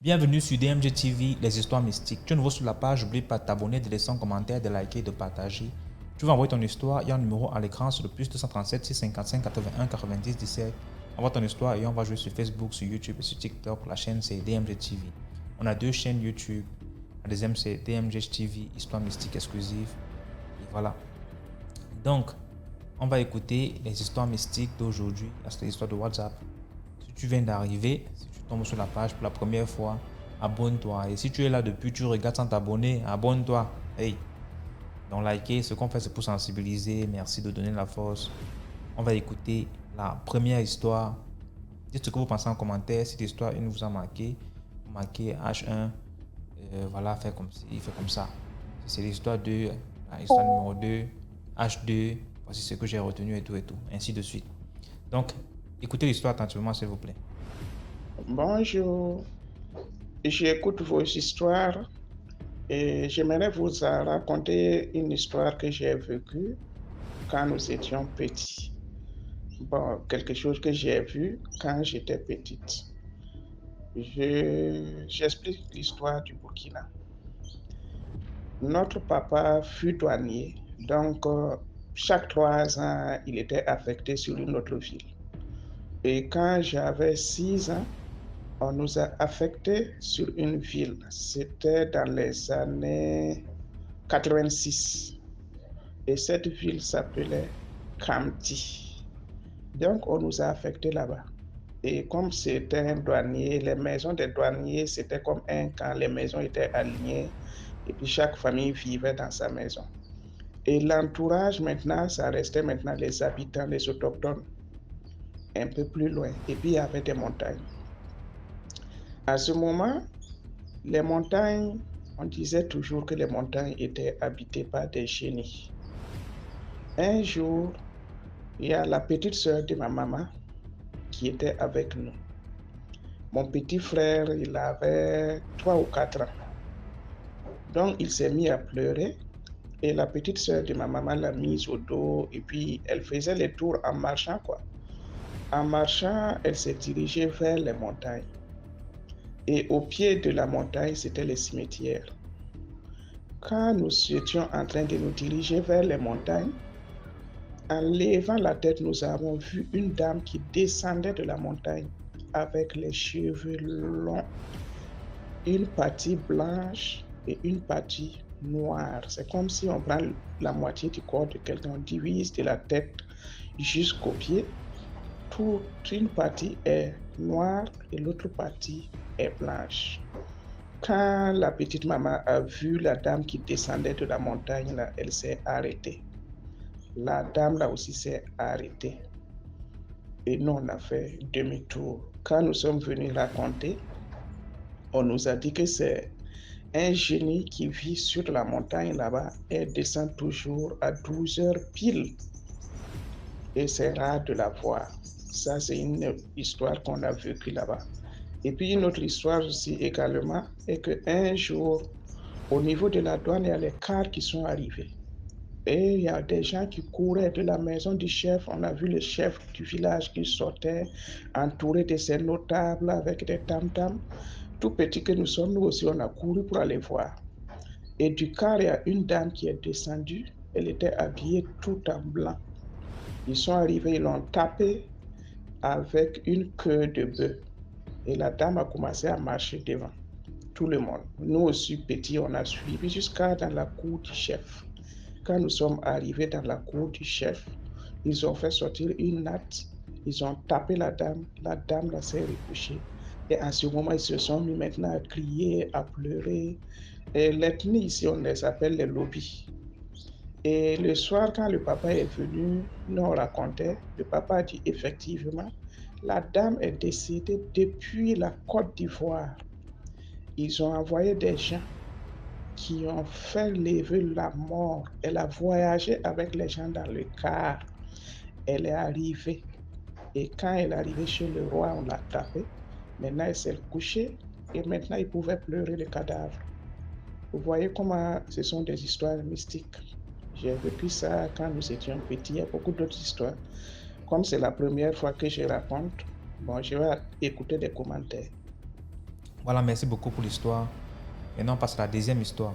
Bienvenue sur DMG TV, les histoires mystiques. Tu es nouveau sur la page, n'oublie pas de t'abonner, de laisser un commentaire, de liker et de partager. Tu vas envoyer ton histoire, il y a un numéro à l'écran sur le plus 237 655 81 90 17. Envoie ton histoire et on va jouer sur Facebook, sur YouTube et sur TikTok. La chaîne c'est DMG TV. On a deux chaînes YouTube. La deuxième c'est DMG TV, histoire mystique exclusive. Et voilà. Donc, on va écouter les histoires mystiques d'aujourd'hui, c'est l'histoire de WhatsApp. Si tu viens d'arriver, si tu tombes sur la page pour la première fois, abonne-toi. Et si tu es là depuis, tu regardes sans t'abonner, abonne-toi. Hey! Donc, liker, ce qu'on fait, c'est pour sensibiliser. Merci de donner la force. On va écouter la première histoire. Dites ce que vous pensez en commentaire. Si cette histoire une vous a marqué, marquez H1. Voilà, fait comme ça. C'est l'histoire 2, l'histoire numéro 2, H2. Voici ce que j'ai retenu et tout, ainsi de suite. Donc, écoutez l'histoire attentivement, s'il vous plaît. Bonjour, j'écoute vos histoires et j'aimerais vous raconter une histoire que j'ai vécue quand nous étions petits. Bon, quelque chose que j'ai vu quand j'étais petite. J'explique l'histoire du Burkina. Notre papa fut douanier, donc chaque 3 ans, il était affecté sur une autre ville. Et quand j'avais 6 ans, on nous a affectés sur une ville. C'était dans les années 86. Et cette ville s'appelait Kamti. Donc, on nous a affectés là-bas. Et comme c'était un douanier, les maisons des douaniers, c'était comme un camp. Les maisons étaient alignées. Et puis, chaque famille vivait dans sa maison. Et l'entourage, maintenant, ça restait maintenant les habitants, les autochtones, un peu plus loin. Et puis, il y avait des montagnes. À ce moment, les montagnes, on disait toujours que les montagnes étaient habitées par des génies. Un jour, il y a la petite sœur de ma maman qui était avec nous. Mon petit frère, il avait 3 ou 4 ans. Donc, il s'est mis à pleurer et la petite sœur de ma maman l'a mise au dos et puis elle faisait les tours en marchant, quoi. En marchant, elle s'est dirigée vers les montagnes. Et au pied de la montagne, c'était le cimetière. Quand nous étions en train de nous diriger vers les montagnes, en levant la tête, nous avons vu une dame qui descendait de la montagne avec les cheveux longs, une partie blanche et une partie noire. C'est comme si on prend la moitié du corps de quelqu'un, on divise de la tête jusqu'aux pieds. Toute une partie est noire et l'autre partie est blanche. Quand la petite maman a vu la dame qui descendait de la montagne, là, elle s'est arrêtée. La dame là aussi s'est arrêtée. Et nous, on a fait demi-tour. Quand nous sommes venus raconter, on nous a dit que c'est un génie qui vit sur la montagne là-bas et descend toujours à 12 heures pile. Et c'est rare de la voir. Ça, c'est une histoire qu'on a vécue là-bas. Et puis une autre histoire aussi également est qu'un jour, au niveau de la douane, il y a les cars qui sont arrivés. Et il y a des gens qui couraient de la maison du chef. On a vu le chef du village qui sortait, entouré de ses notables avec des tam-tams. Tout petit que nous sommes, nous aussi, on a couru pour aller voir. Et du car, il y a une dame qui est descendue. Elle était habillée tout en blanc. Ils sont arrivés, ils l'ont tapé avec une queue de bœuf. Et la dame a commencé à marcher devant tout le monde. Nous aussi, petits, on a suivi jusqu'à dans la cour du chef. Quand nous sommes arrivés dans la cour du chef, ils ont fait sortir une natte, ils ont tapé la dame là s'est recouchée. Et à ce moment, ils se sont mis maintenant à crier, à pleurer. Et l'ethnie ici, on les appelle les lobbies. Et le soir, quand le papa est venu, nous racontait, le papa a dit effectivement, la dame est décédée depuis la Côte d'Ivoire. Ils ont envoyé des gens qui ont fait lever la mort. Elle a voyagé avec les gens dans le car. Elle est arrivée. Et quand elle est arrivée chez le roi, on l'a tapée. Maintenant, elle s'est couchée. Et maintenant, il pouvait pleurer le cadavre. Vous voyez comment ce sont des histoires mystiques. J'ai vécu ça quand nous étions petits. Il y a beaucoup d'autres histoires. comme c'est la première fois que je raconte, bon, je vais écouter des commentaires. Voilà, merci beaucoup pour l'histoire. Maintenant, on passe à la deuxième histoire.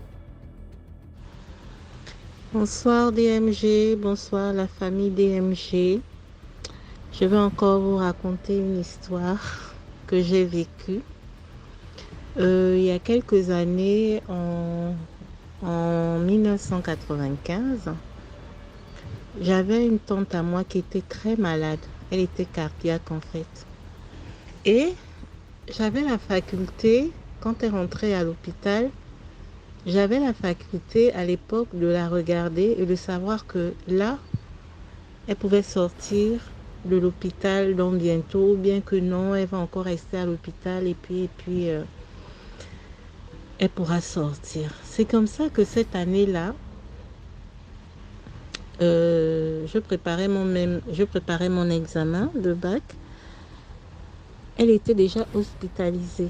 Bonsoir DMG, bonsoir la famille DMG. Je vais encore vous raconter une histoire que j'ai vécue. Il y a quelques années, en 1995, j'avais une tante à moi qui était très malade. Elle était cardiaque en fait. Et j'avais la faculté, quand elle rentrait à l'hôpital, j'avais la faculté à l'époque de la regarder et de savoir que là, elle pouvait sortir de l'hôpital donc bientôt, bien que non, elle va encore rester à l'hôpital et puis elle pourra sortir. C'est comme ça que cette année-là, je préparais mon examen de bac. Elle était déjà hospitalisée.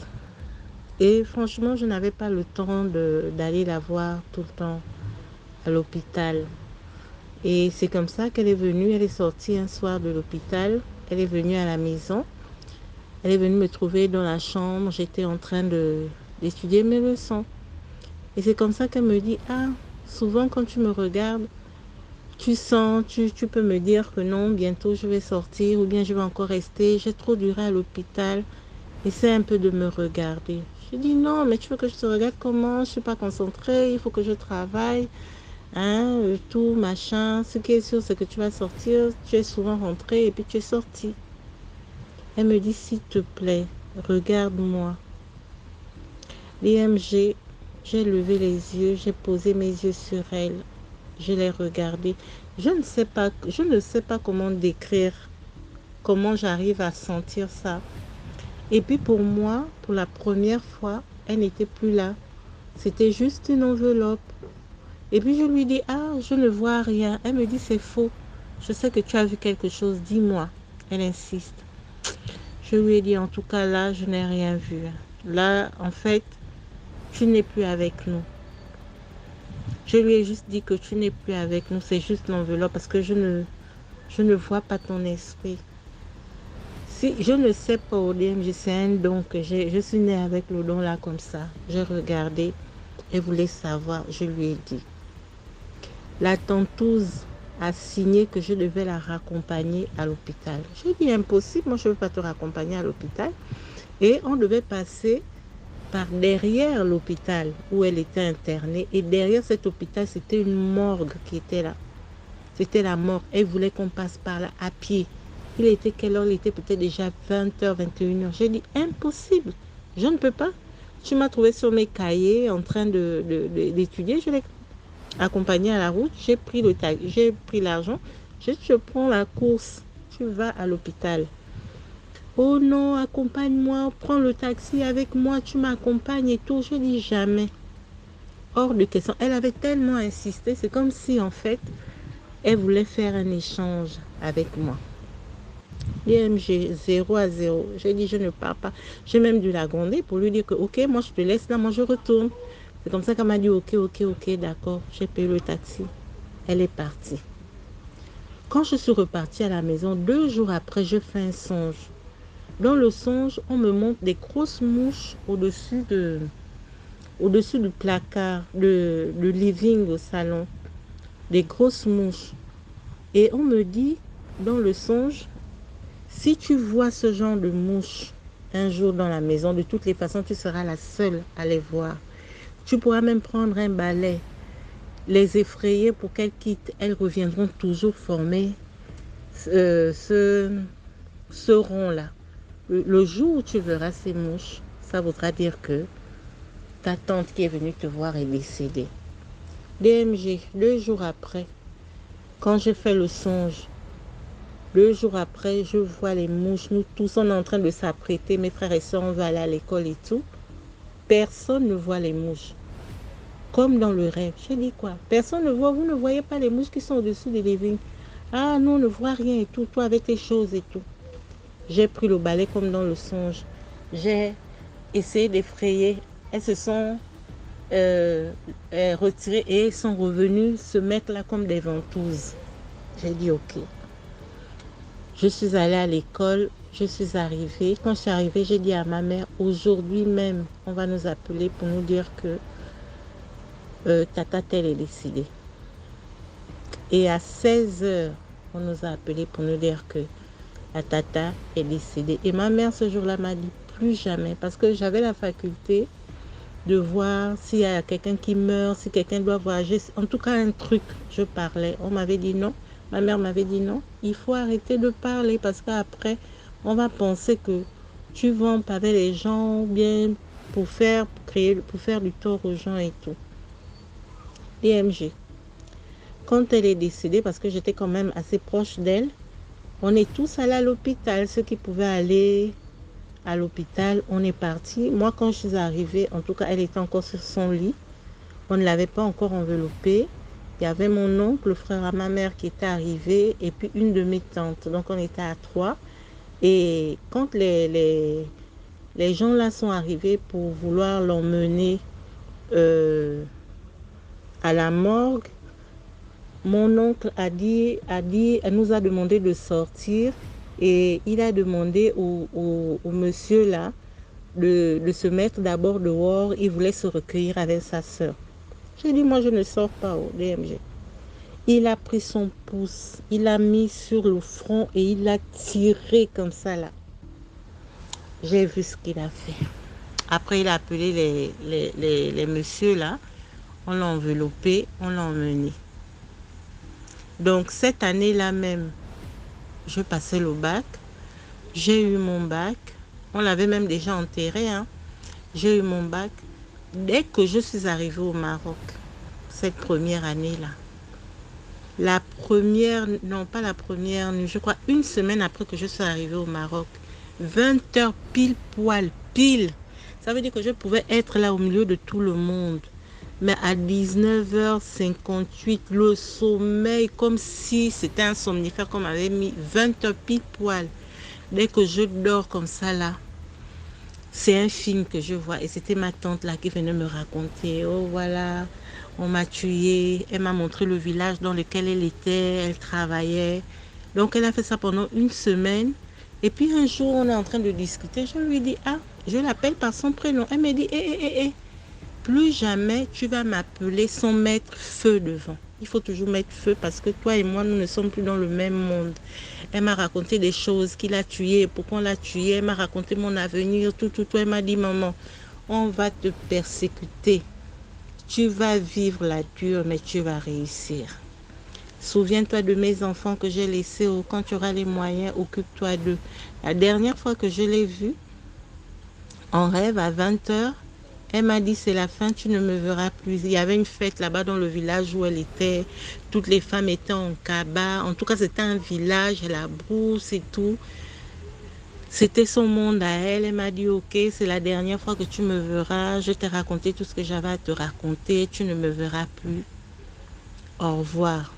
Et franchement, je n'avais pas le temps d'aller la voir tout le temps à l'hôpital. Et c'est comme ça qu'elle est venue. Elle est sortie un soir de l'hôpital. Elle est venue à la maison. Elle est venue me trouver dans la chambre. J'étais en train d'étudier mes leçons. Et c'est comme ça qu'elle me dit, ah, souvent quand tu me regardes, tu sens, tu peux me dire que non, bientôt je vais sortir ou bien je vais encore rester. J'ai trop duré à l'hôpital. Essaie un peu de me regarder. Je dis non, mais tu veux que je te regarde comment? Je ne suis pas concentrée, il faut que je travaille. Tout, machin. Ce qui est sûr, c'est que tu vas sortir. Tu es souvent rentrée et puis tu es sortie. Elle me dit, s'il te plaît, regarde-moi. DMG, j'ai levé les yeux, j'ai posé mes yeux sur elle. Je l'ai regardée. Je ne sais pas comment décrire, comment j'arrive à sentir ça. Et puis pour moi, pour la première fois, elle n'était plus là. C'était juste une enveloppe. Et puis je lui dis, ah, je ne vois rien. Elle me dit, c'est faux. Je sais que tu as vu quelque chose, dis-moi. Elle insiste. Je lui ai dit, en tout cas là, je n'ai rien vu. Là, en fait, tu n'es plus avec nous. Je lui ai juste dit que tu n'es plus avec nous. C'est juste l'enveloppe parce que je ne vois pas ton esprit. Si je ne sais pas au DMG, c'est un don que j'ai. Je suis née avec le don là comme ça. J'ai regardé et voulait savoir. Je lui ai dit. La tentouse a signé que je devais la raccompagner à l'hôpital. J'ai dit impossible, moi je ne veux pas te raccompagner à l'hôpital. Et on devait passer par derrière l'hôpital où elle était internée. Et derrière cet hôpital, c'était une morgue qui était là. C'était la morgue. Elle voulait qu'on passe par là à pied. Il était quelle heure? Il était peut-être déjà 20h, 21h. J'ai dit, impossible, je ne peux pas. Tu m'as trouvé sur mes cahiers en train d'étudier. Je l'ai accompagné à la route. J'ai pris l'argent. Je prends la course. Tu vas à l'hôpital. Oh non, accompagne-moi, prends le taxi avec moi, tu m'accompagnes et tout. Je dis jamais. Hors de question. Elle avait tellement insisté. C'est comme si en fait, elle voulait faire un échange avec moi. DMG 0 à 0. J'ai dit je ne pars pas. J'ai même dû la gronder pour lui dire que ok, moi je te laisse là, moi je retourne. C'est comme ça qu'elle m'a dit ok, d'accord. J'ai payé le taxi. Elle est partie. Quand je suis repartie à la maison, 2 jours après, je fais un songe. Dans le songe, on me montre des grosses mouches au-dessus du placard, de living au salon. Des grosses mouches. Et on me dit, dans le songe, si tu vois ce genre de mouches un jour dans la maison, de toutes les façons, tu seras la seule à les voir. Tu pourras même prendre un balai, les effrayer pour qu'elles quittent. Elles reviendront toujours former ce rond-là. Le jour où tu verras ces mouches, ça voudra dire que ta tante qui est venue te voir est décédée. DMG, 2 jours après, quand j'ai fait le songe, 2 jours après, je vois les mouches. Nous tous, on est en train de s'apprêter. Mes frères et sœurs, on va aller à l'école et tout. Personne ne voit les mouches. Comme dans le rêve. J'ai dit quoi? Personne ne voit. Vous ne voyez pas les mouches qui sont au-dessus des living. Ah, nous, on ne voit rien et tout. Toi, avec tes choses et tout. J'ai pris le balai comme dans le songe. J'ai essayé d'effrayer. Elles se sont retirées et elles sont revenues se mettre là comme des ventouses. J'ai dit ok. Je suis allée à l'école, je suis arrivée. Quand je suis arrivée, j'ai dit à ma mère, aujourd'hui même, on va nous appeler pour nous dire que Tata Tel est décédée. Et à 16h, on nous a appelés pour nous dire que la Tata est décédée. Et ma mère, ce jour-là, m'a dit plus jamais, parce que j'avais la faculté de voir s'il y a quelqu'un qui meurt, si quelqu'un doit voyager. En tout cas, un truc, je parlais. On m'avait dit non. Ma mère m'avait dit non. Il faut arrêter de parler parce qu'après, on va penser que tu vas empaver les gens bien pour faire du tort aux gens et tout. DMG. Quand elle est décédée, parce que j'étais quand même assez proche d'elle, on est tous allés à l'hôpital. Ceux qui pouvaient aller à l'hôpital, on est partis. Moi, quand je suis arrivée, en tout cas, elle était encore sur son lit. On ne l'avait pas encore enveloppée. Il y avait mon oncle, le frère à ma mère qui était arrivé, et puis une de mes tantes. Donc, on était à 3. Et quand les gens là sont arrivés pour vouloir l'emmener à la morgue, mon oncle elle nous a demandé de sortir et il a demandé au monsieur là de se mettre d'abord dehors. Il voulait se recueillir avec sa soeur. J'ai dit, moi je ne sors pas au DMG. Il a pris son pouce, il l'a mis sur le front et il l'a tiré comme ça là. J'ai vu ce qu'il a fait. Après il a appelé les messieurs là. On l'a enveloppé, on l'a emmené. Donc cette année-là même, je passais le bac. J'ai eu mon bac. On l'avait même déjà enterré. J'ai eu mon bac. Dès que je suis arrivée au Maroc, cette première année-là, pas la première nuit, je crois une semaine après que je suis arrivée au Maroc, 20h pile poil, pile. Ça veut dire que je pouvais être là au milieu de tout le monde. Mais à 19h58, le sommeil, comme si c'était un somnifère qu'on m'avait mis 20h pile poil. Dès que je dors comme ça là, c'est un film que je vois. Et c'était ma tante là qui venait me raconter. Oh voilà, on m'a tué. Elle m'a montré le village dans lequel elle était. Elle travaillait. Donc elle a fait ça pendant une semaine. Et puis un jour, on est en train de discuter. Je lui dis, je l'appelle par son prénom. Elle me dit, plus jamais tu vas m'appeler sans mettre feu devant. Il faut toujours mettre feu parce que toi et moi, nous ne sommes plus dans le même monde. Elle m'a raconté des choses, qu'il a tué, pourquoi on l'a tué. Elle m'a raconté mon avenir, tout. Elle m'a dit, maman, on va te persécuter. Tu vas vivre la dure, mais tu vas réussir. Souviens-toi de mes enfants que j'ai laissés. Quand tu auras les moyens, occupe-toi d'eux. La dernière fois que je l'ai vue, en rêve, à 20h, elle m'a dit, c'est la fin, tu ne me verras plus. Il y avait une fête là-bas dans le village où elle était. Toutes les femmes étaient en cabas. En tout cas, c'était un village, la brousse et tout. C'était son monde à elle. Elle m'a dit, ok, c'est la dernière fois que tu me verras. Je t'ai raconté tout ce que j'avais à te raconter. Tu ne me verras plus. Au revoir.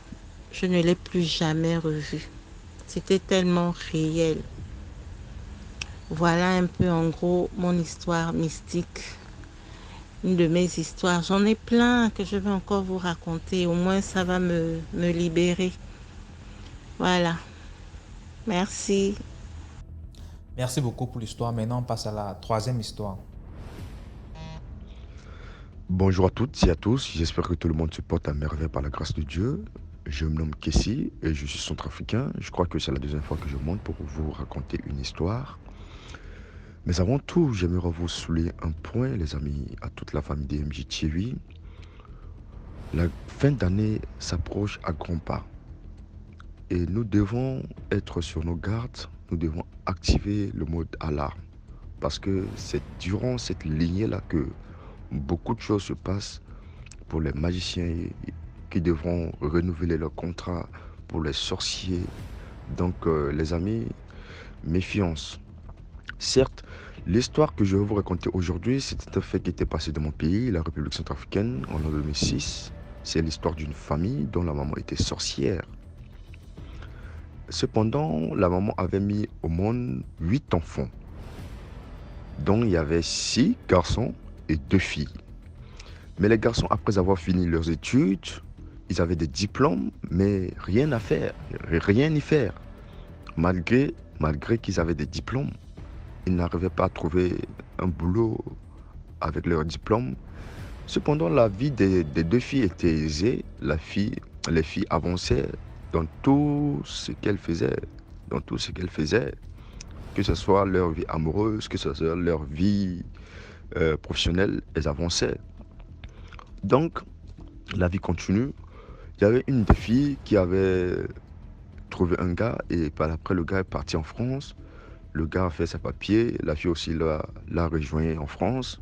Je ne l'ai plus jamais revue. C'était tellement réel. Voilà un peu en gros mon histoire mystique. Une de mes histoires. J'en ai plein que je vais encore vous raconter. Au moins, ça va me libérer. Voilà. Merci. Merci beaucoup pour l'histoire. Maintenant, on passe à la troisième histoire. Bonjour à toutes et à tous. J'espère que tout le monde se porte à merveille par la grâce de Dieu. Je me nomme Kessi et je suis centrafricain. Je crois que c'est la deuxième fois que je monte pour vous raconter une histoire. Mais avant tout, j'aimerais vous souligner un point, les amis, à toute la famille DMJ TV. La fin d'année s'approche à grands pas. Et nous devons être sur nos gardes, nous devons activer le mode alarme. Parce que c'est durant cette lignée-là que beaucoup de choses se passent pour les magiciens qui devront renouveler leur contrat, pour les sorciers. Donc les amis, méfiance. Certes, l'histoire que je vais vous raconter aujourd'hui, c'est un fait qui était passé dans mon pays, la République centrafricaine, en l'an 2006. C'est l'histoire d'une famille dont la maman était sorcière. Cependant, la maman avait mis au monde 8 enfants, dont il y avait 6 garçons et 2 filles. Mais les garçons, après avoir fini leurs études, ils avaient des diplômes, mais rien à faire, rien y faire. Malgré qu'ils avaient des diplômes, ils n'arrivaient pas à trouver un boulot avec leur diplôme. Cependant, la vie des deux filles était aisée. Les filles avançaient dans tout ce qu'elles faisaient. Dans tout ce qu'elles faisaient. Que ce soit leur vie amoureuse, que ce soit leur vie professionnelle, elles avançaient. Donc, la vie continue. Il y avait une des filles qui avait trouvé un gars et par après, le gars est parti en France. Le gars a fait ses papiers. La fille aussi l'a rejoint en France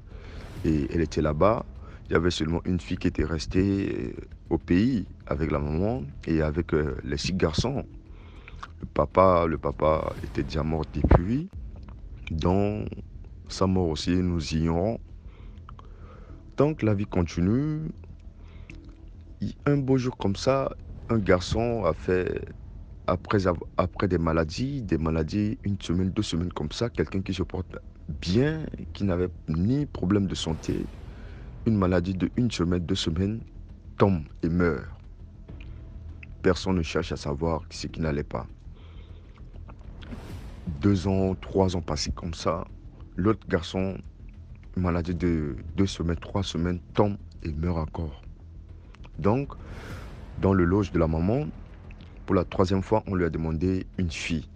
et elle était là-bas. Il y avait seulement une fille qui était restée au pays avec la maman et avec les 6 garçons. Le papa était déjà mort depuis. Dans sa mort aussi, nous ignorons. Donc la vie continue. Un beau jour comme ça, un garçon a fait, après des maladies, 1 semaine, 2 semaines comme ça, quelqu'un qui se porte bien, qui n'avait ni problème de santé, une maladie de 1 semaine, 2 semaines, tombe et meurt. Personne ne cherche à savoir ce qui n'allait pas. 2 ans, 3 ans passés comme ça, l'autre garçon, une maladie de 2 semaines, 3 semaines, tombe et meurt encore. Donc, dans le loge de la maman, pour la 3e fois, on lui a demandé une fille.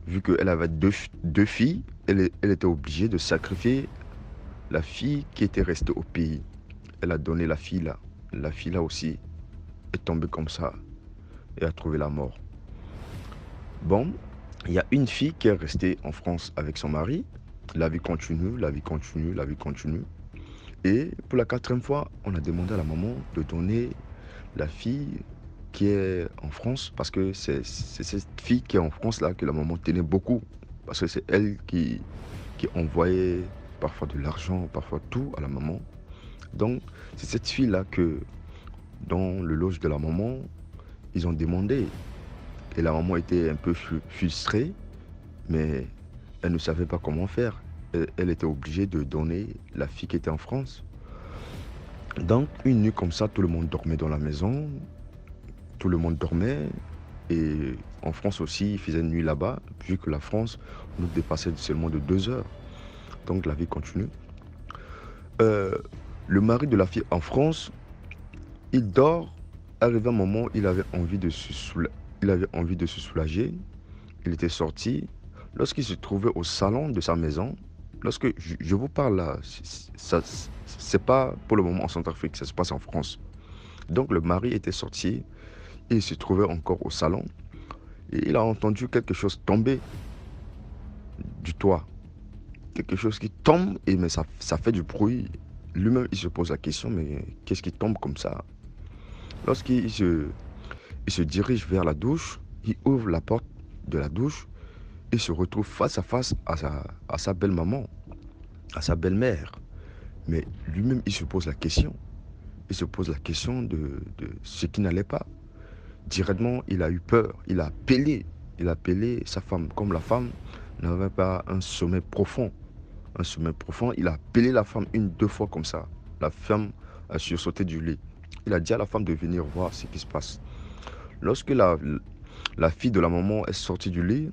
Vu qu'elle avait deux filles, elle était obligée de sacrifier la fille qui était restée au pays. Elle a donné la fille là. La fille là aussi est tombée comme ça et a trouvé la mort. Bon, il y a une fille qui est restée en France avec son mari. La vie continue, la vie continue, la vie continue. Et pour la 4e fois, on a demandé à la maman de donner la fille qui est en France, parce que c'est cette fille qui est en France là que la maman tenait beaucoup, parce que c'est elle qui envoyait parfois de l'argent, parfois tout à la maman. Donc c'est cette fille là que dans le loge de la maman, ils ont demandé. Et la maman était un peu frustrée, mais elle ne savait pas comment faire. Elle était obligée de donner la fille qui était en France. Donc, une nuit comme ça, tout le monde dormait dans la maison. Tout le monde dormait. Et en France aussi, il faisait nuit là-bas, vu que la France nous dépassait seulement de 2 heures. Donc, la vie continue. Le mari de la fille en France, il dort. Arrivé un moment, il avait envie de se soulager. Il était sorti. Lorsqu'il se trouvait au salon de sa maison, lorsque je vous parle là, c'est pas pour le moment en Centrafrique, ça se passe en France. Donc le mari était sorti, et il se trouvait encore au salon, et il a entendu quelque chose tomber du toit. Quelque chose qui tombe, mais ça fait du bruit. Lui-même, il se pose la question, mais qu'est-ce qui tombe comme ça? Lorsqu'il se dirige vers la douche, il ouvre la porte de la douche, et se retrouve face à face à sa belle-maman, à sa belle-mère. Mais lui-même, il se pose la question. Il se pose la question de ce qui n'allait pas. Directement, il a eu peur. Il a appelé sa femme. Comme la femme n'avait pas un sommeil profond, il a appelé la femme 1-2 fois comme ça. La femme a sursauté du lit. Il a dit à la femme de venir voir ce qui se passe. Lorsque la fille de la maman est sortie du lit,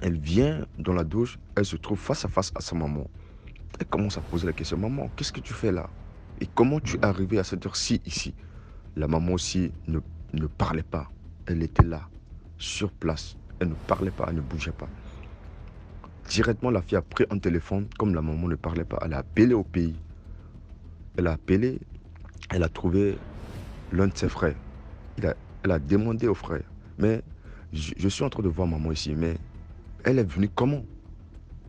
elle vient dans la douche, elle se trouve face à face à sa maman. Elle commence à poser la question, maman, qu'est-ce que tu fais là? Et comment tu es arrivée à cette heure-ci ici? La maman aussi ne parlait pas. Elle était là, sur place. Elle ne parlait pas, elle ne bougeait pas. Directement, la fille a pris un téléphone, comme la maman ne parlait pas, elle a appelé au pays. Elle a appelé, elle a trouvé l'un de ses frères. Elle a demandé au frère, mais je suis en train de voir maman ici, mais elle est venue comment?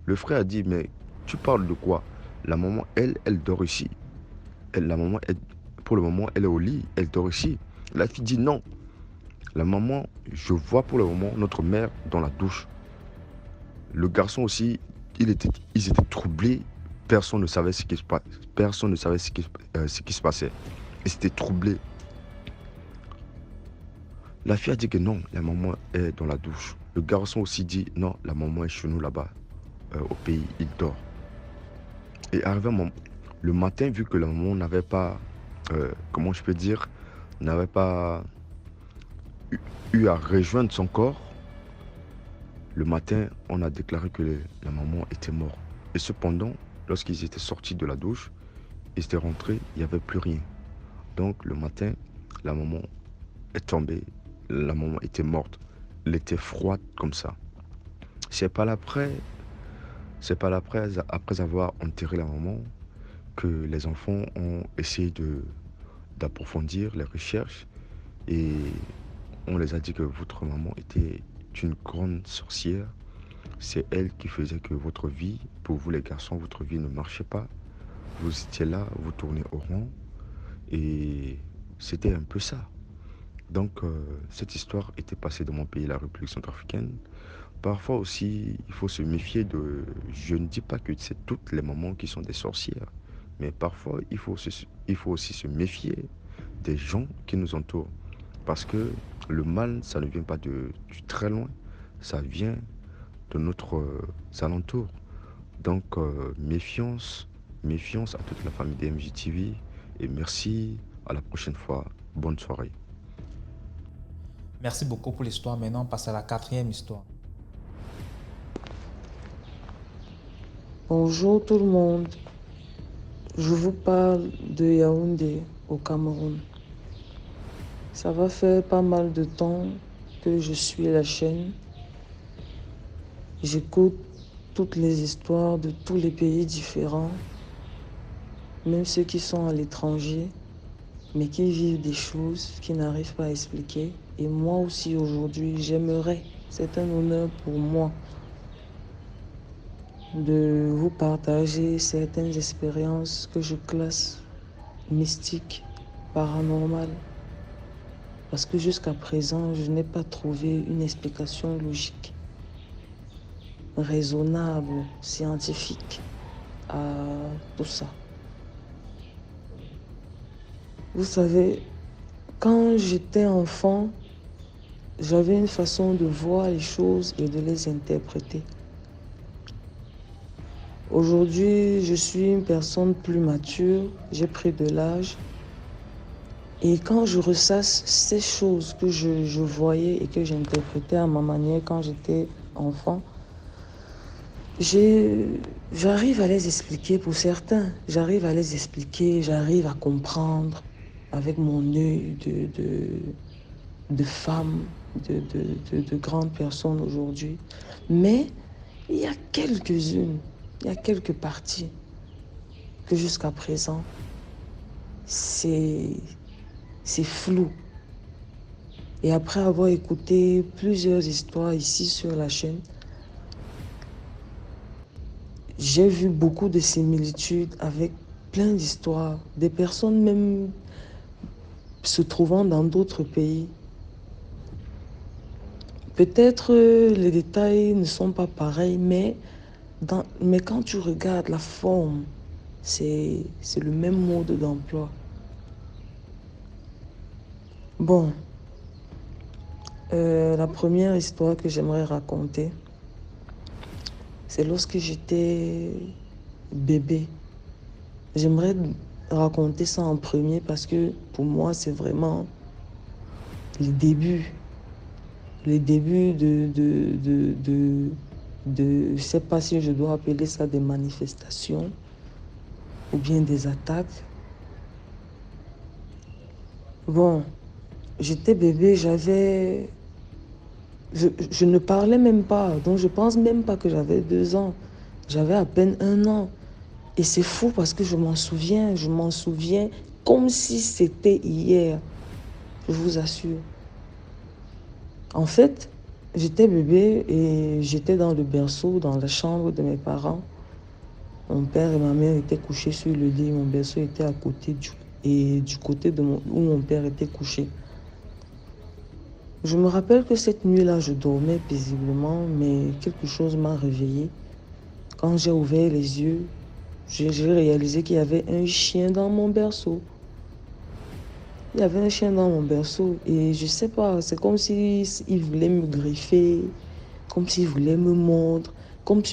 Le frère a dit, mais tu parles de quoi? La maman, elle dort ici. La maman, pour le moment, elle est au lit, elle dort ici. La fille dit non. La maman, je vois pour le moment notre mère dans la douche. Le garçon aussi, ils étaient troublés. Personne ne savait ce qui se passait. Personne ne savait ce qui se passait. Ils étaient troublés. La fille a dit que non, la maman est dans la douche. Le garçon aussi dit non, la maman est chez nous là-bas, au pays, il dort. Et arrivé le matin, vu que la maman n'avait pas, comment je peux dire, n'avait pas eu à rejoindre son corps, Le matin, on a déclaré que la maman était morte. Et cependant, lorsqu'ils étaient sortis de la douche, ils étaient rentrés, il n'y avait plus rien. Donc le matin, la maman est tombée, la maman était morte. Elle était froide comme ça. C'est pas après avoir enterré la maman que les enfants ont essayé d'approfondir les recherches et on les a dit que votre maman était une grande sorcière. C'est elle qui faisait que votre vie, pour vous les garçons, votre vie ne marchait pas. Vous étiez là, vous tournez au rond et c'était un peu ça. Donc cette histoire était passée dans mon pays, la République centrafricaine. Parfois aussi, il faut se méfier de... Je ne dis pas que c'est toutes les mamans qui sont des sorcières, mais parfois, il faut aussi se méfier des gens qui nous entourent. Parce que le mal, ça ne vient pas du très loin, ça vient de notre alentour. Donc, méfiance à toute la famille DMJ-TV et merci, à la prochaine fois. Bonne soirée. Merci beaucoup pour l'histoire. Maintenant, on passe à la 4e histoire. Bonjour tout le monde. Je vous parle de Yaoundé au Cameroun. Ça va faire pas mal de temps que je suis la chaîne. J'écoute toutes les histoires de tous les pays différents, même ceux qui sont à l'étranger, mais qui vivent des choses qu'ils n'arrivent pas à expliquer. Et moi aussi aujourd'hui, j'aimerais, c'est un honneur pour moi, de vous partager certaines expériences que je classe mystiques, paranormales. Parce que jusqu'à présent, je n'ai pas trouvé une explication logique, raisonnable, scientifique à tout ça. Vous savez, quand j'étais enfant, j'avais une façon de voir les choses et de les interpréter. Aujourd'hui, je suis une personne plus mature, j'ai pris de l'âge. Et quand je ressasse ces choses que je voyais et que j'interprétais à ma manière quand j'étais enfant, j'arrive à les expliquer pour certains. J'arrive à les expliquer, j'arrive à comprendre avec mon œil de femme, de grandes personnes aujourd'hui. Mais il y a quelques-unes, il y a quelques parties que jusqu'à présent, c'est flou. Et après avoir écouté plusieurs histoires ici sur la chaîne, j'ai vu beaucoup de similitudes avec plein d'histoires, des personnes même se trouvant dans d'autres pays. Peut-être les détails ne sont pas pareils, mais quand tu regardes la forme, c'est le même mode d'emploi. Bon, la première histoire que j'aimerais raconter, c'est lorsque j'étais bébé. J'aimerais raconter ça en premier parce que pour moi, c'est vraiment les débuts. Les débuts de je ne sais pas si je dois appeler ça des manifestations ou bien des attaques. Bon, j'étais bébé, je ne parlais même pas, donc je pense même pas que j'avais 2 ans. J'avais à peine 1 an. Et c'est fou parce que je m'en souviens comme si c'était hier, je vous assure. En fait, j'étais bébé et j'étais dans le berceau, dans la chambre de mes parents. Mon père et ma mère étaient couchés sur le lit, mon berceau était à côté du côté où mon père était couché. Je me rappelle que cette nuit-là, je dormais paisiblement, mais quelque chose m'a réveillée. Quand j'ai ouvert les yeux, j'ai réalisé qu'il y avait un chien dans mon berceau. Il y avait un chien dans mon berceau et je sais pas, c'est comme s'il voulait me griffer, comme s'il voulait me mordre.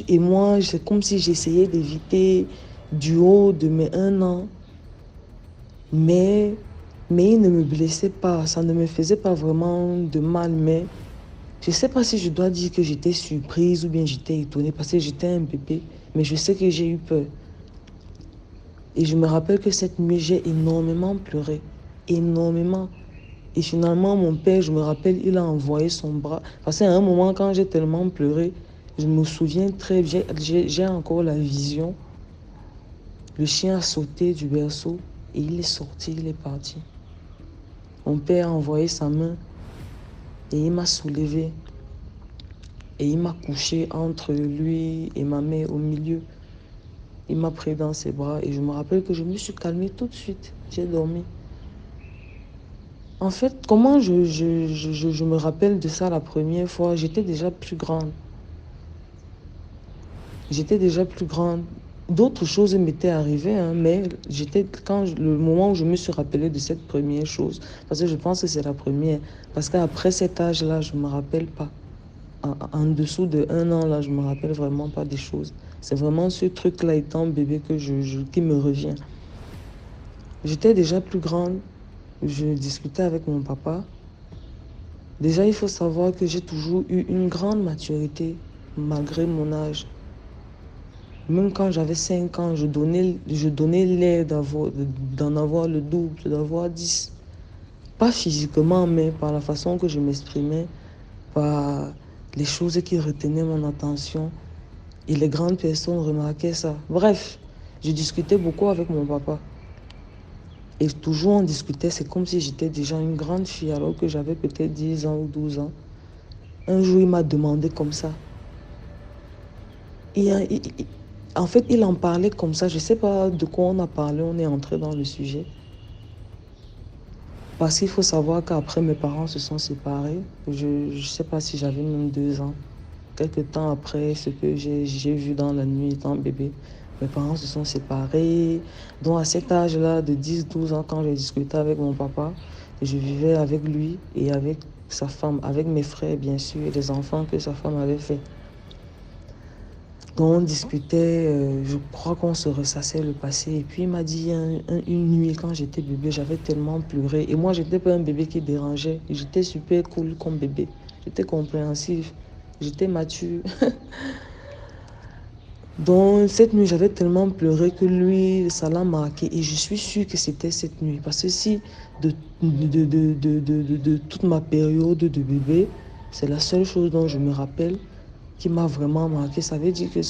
Et moi, c'est comme si j'essayais d'éviter du haut de mes 1 an. Mais il ne me blessait pas, ça ne me faisait pas vraiment de mal, mais Je ne sais pas si je dois dire que j'étais surprise ou bien j'étais étonnée parce que j'étais un bébé, mais je sais que j'ai eu peur. Et je me rappelle que cette nuit, j'ai énormément pleuré. Énormément. Et finalement, mon père, je me rappelle, il a envoyé son bras. Parce qu'à un moment, quand j'ai tellement pleuré, je me souviens très bien, j'ai encore la vision. Le chien a sauté du berceau et il est sorti, il est parti. Mon père a envoyé sa main et il m'a soulevé. Et il m'a couché entre lui et ma mère au milieu. Il m'a pris dans ses bras et je me rappelle que je me suis calmée tout de suite. J'ai dormi. En fait, comment je me rappelle de ça la première fois, j'étais déjà plus grande. J'étais déjà plus grande. D'autres choses m'étaient arrivées, hein, mais le moment où je me suis rappelée de cette première chose, parce que je pense que c'est la première, parce qu'après cet âge-là, je ne me rappelle pas. En dessous de 1 an, là, je ne me rappelle vraiment pas des choses. C'est vraiment ce truc-là, étant bébé, qui me revient. J'étais déjà plus grande. Je discutais avec mon papa. Déjà, il faut savoir que j'ai toujours eu une grande maturité, malgré mon âge. Même quand j'avais 5 ans, je donnais l'air d'en avoir le double, d'avoir 10. Pas physiquement, mais par la façon que je m'exprimais, par les choses qui retenaient mon attention. Et les grandes personnes remarquaient ça. Bref, je discutais beaucoup avec mon papa. Et toujours on discutait, c'est comme si j'étais déjà une grande fille alors que j'avais peut-être 10 ans ou 12 ans. Un jour, il m'a demandé comme ça. En fait, il en parlait comme ça. Je ne sais pas de quoi on a parlé, on est entré dans le sujet. Parce qu'il faut savoir qu'après, mes parents se sont séparés. Je ne sais pas si j'avais même 2 ans. Quelque temps après ce que j'ai vu dans la nuit étant bébé, mes parents se sont séparés. Donc à cet âge-là, de 10-12 ans, quand j'ai discuté avec mon papa, je vivais avec lui et avec sa femme, avec mes frères bien sûr, et les enfants que sa femme avait fait. Donc on discutait, je crois qu'on se ressassait le passé. Et puis il m'a dit une nuit, quand j'étais bébé, j'avais tellement pleuré. Et moi, j'étais pas un bébé qui dérangeait. J'étais super cool comme bébé. J'étais compréhensif. J'étais mature. Donc cette nuit, j'avais tellement pleuré que lui, ça l'a marqué. Et je suis sûre que c'était cette nuit. Parce que si de toute ma période de bébé, c'est la seule chose dont je me rappelle qui m'a vraiment marqué. Ça veut dire que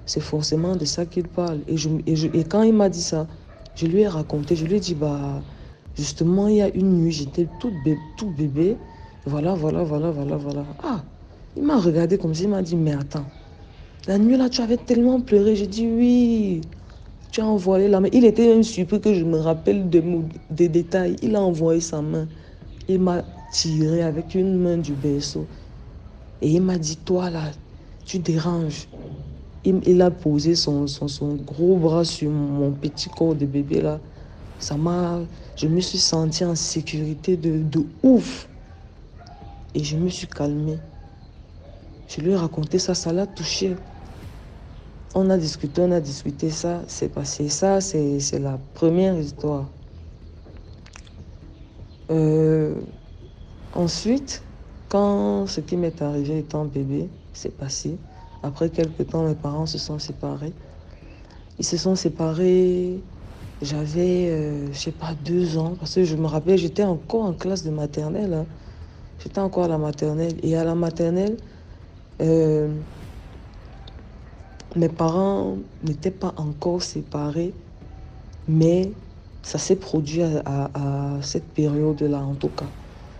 c'est forcément de ça qu'il parle. Et quand il m'a dit ça, je lui ai raconté, je lui ai dit, bah, justement, il y a une nuit, j'étais tout bébé. Voilà. Ah, il m'a regardé comme ça, il m'a dit, mais attends, la nuit là, tu avais tellement pleuré. J'ai dit, oui, tu as envoyé la main. Il était même surpris que je me rappelle des détails. Il a envoyé sa main. Il m'a tiré avec une main du berceau. Et il m'a dit, toi là, tu déranges. Il a posé son gros bras sur mon petit corps de bébé là. Je me suis sentie en sécurité de ouf. Et je me suis calmée. Je lui ai raconté ça, ça l'a touché. On a discuté, ça, c'est passé. Ça, c'est la première histoire. Ensuite, quand ce qui m'est arrivé étant bébé, c'est passé. Après quelques temps, mes parents se sont séparés. Ils se sont séparés, j'avais, je sais pas, 2 ans. Parce que je me rappelle, j'étais encore en classe de maternelle. Hein. J'étais encore à la maternelle. Et à la maternelle, mes parents n'étaient pas encore séparés. Mais ça s'est produit à cette période-là, en tout cas.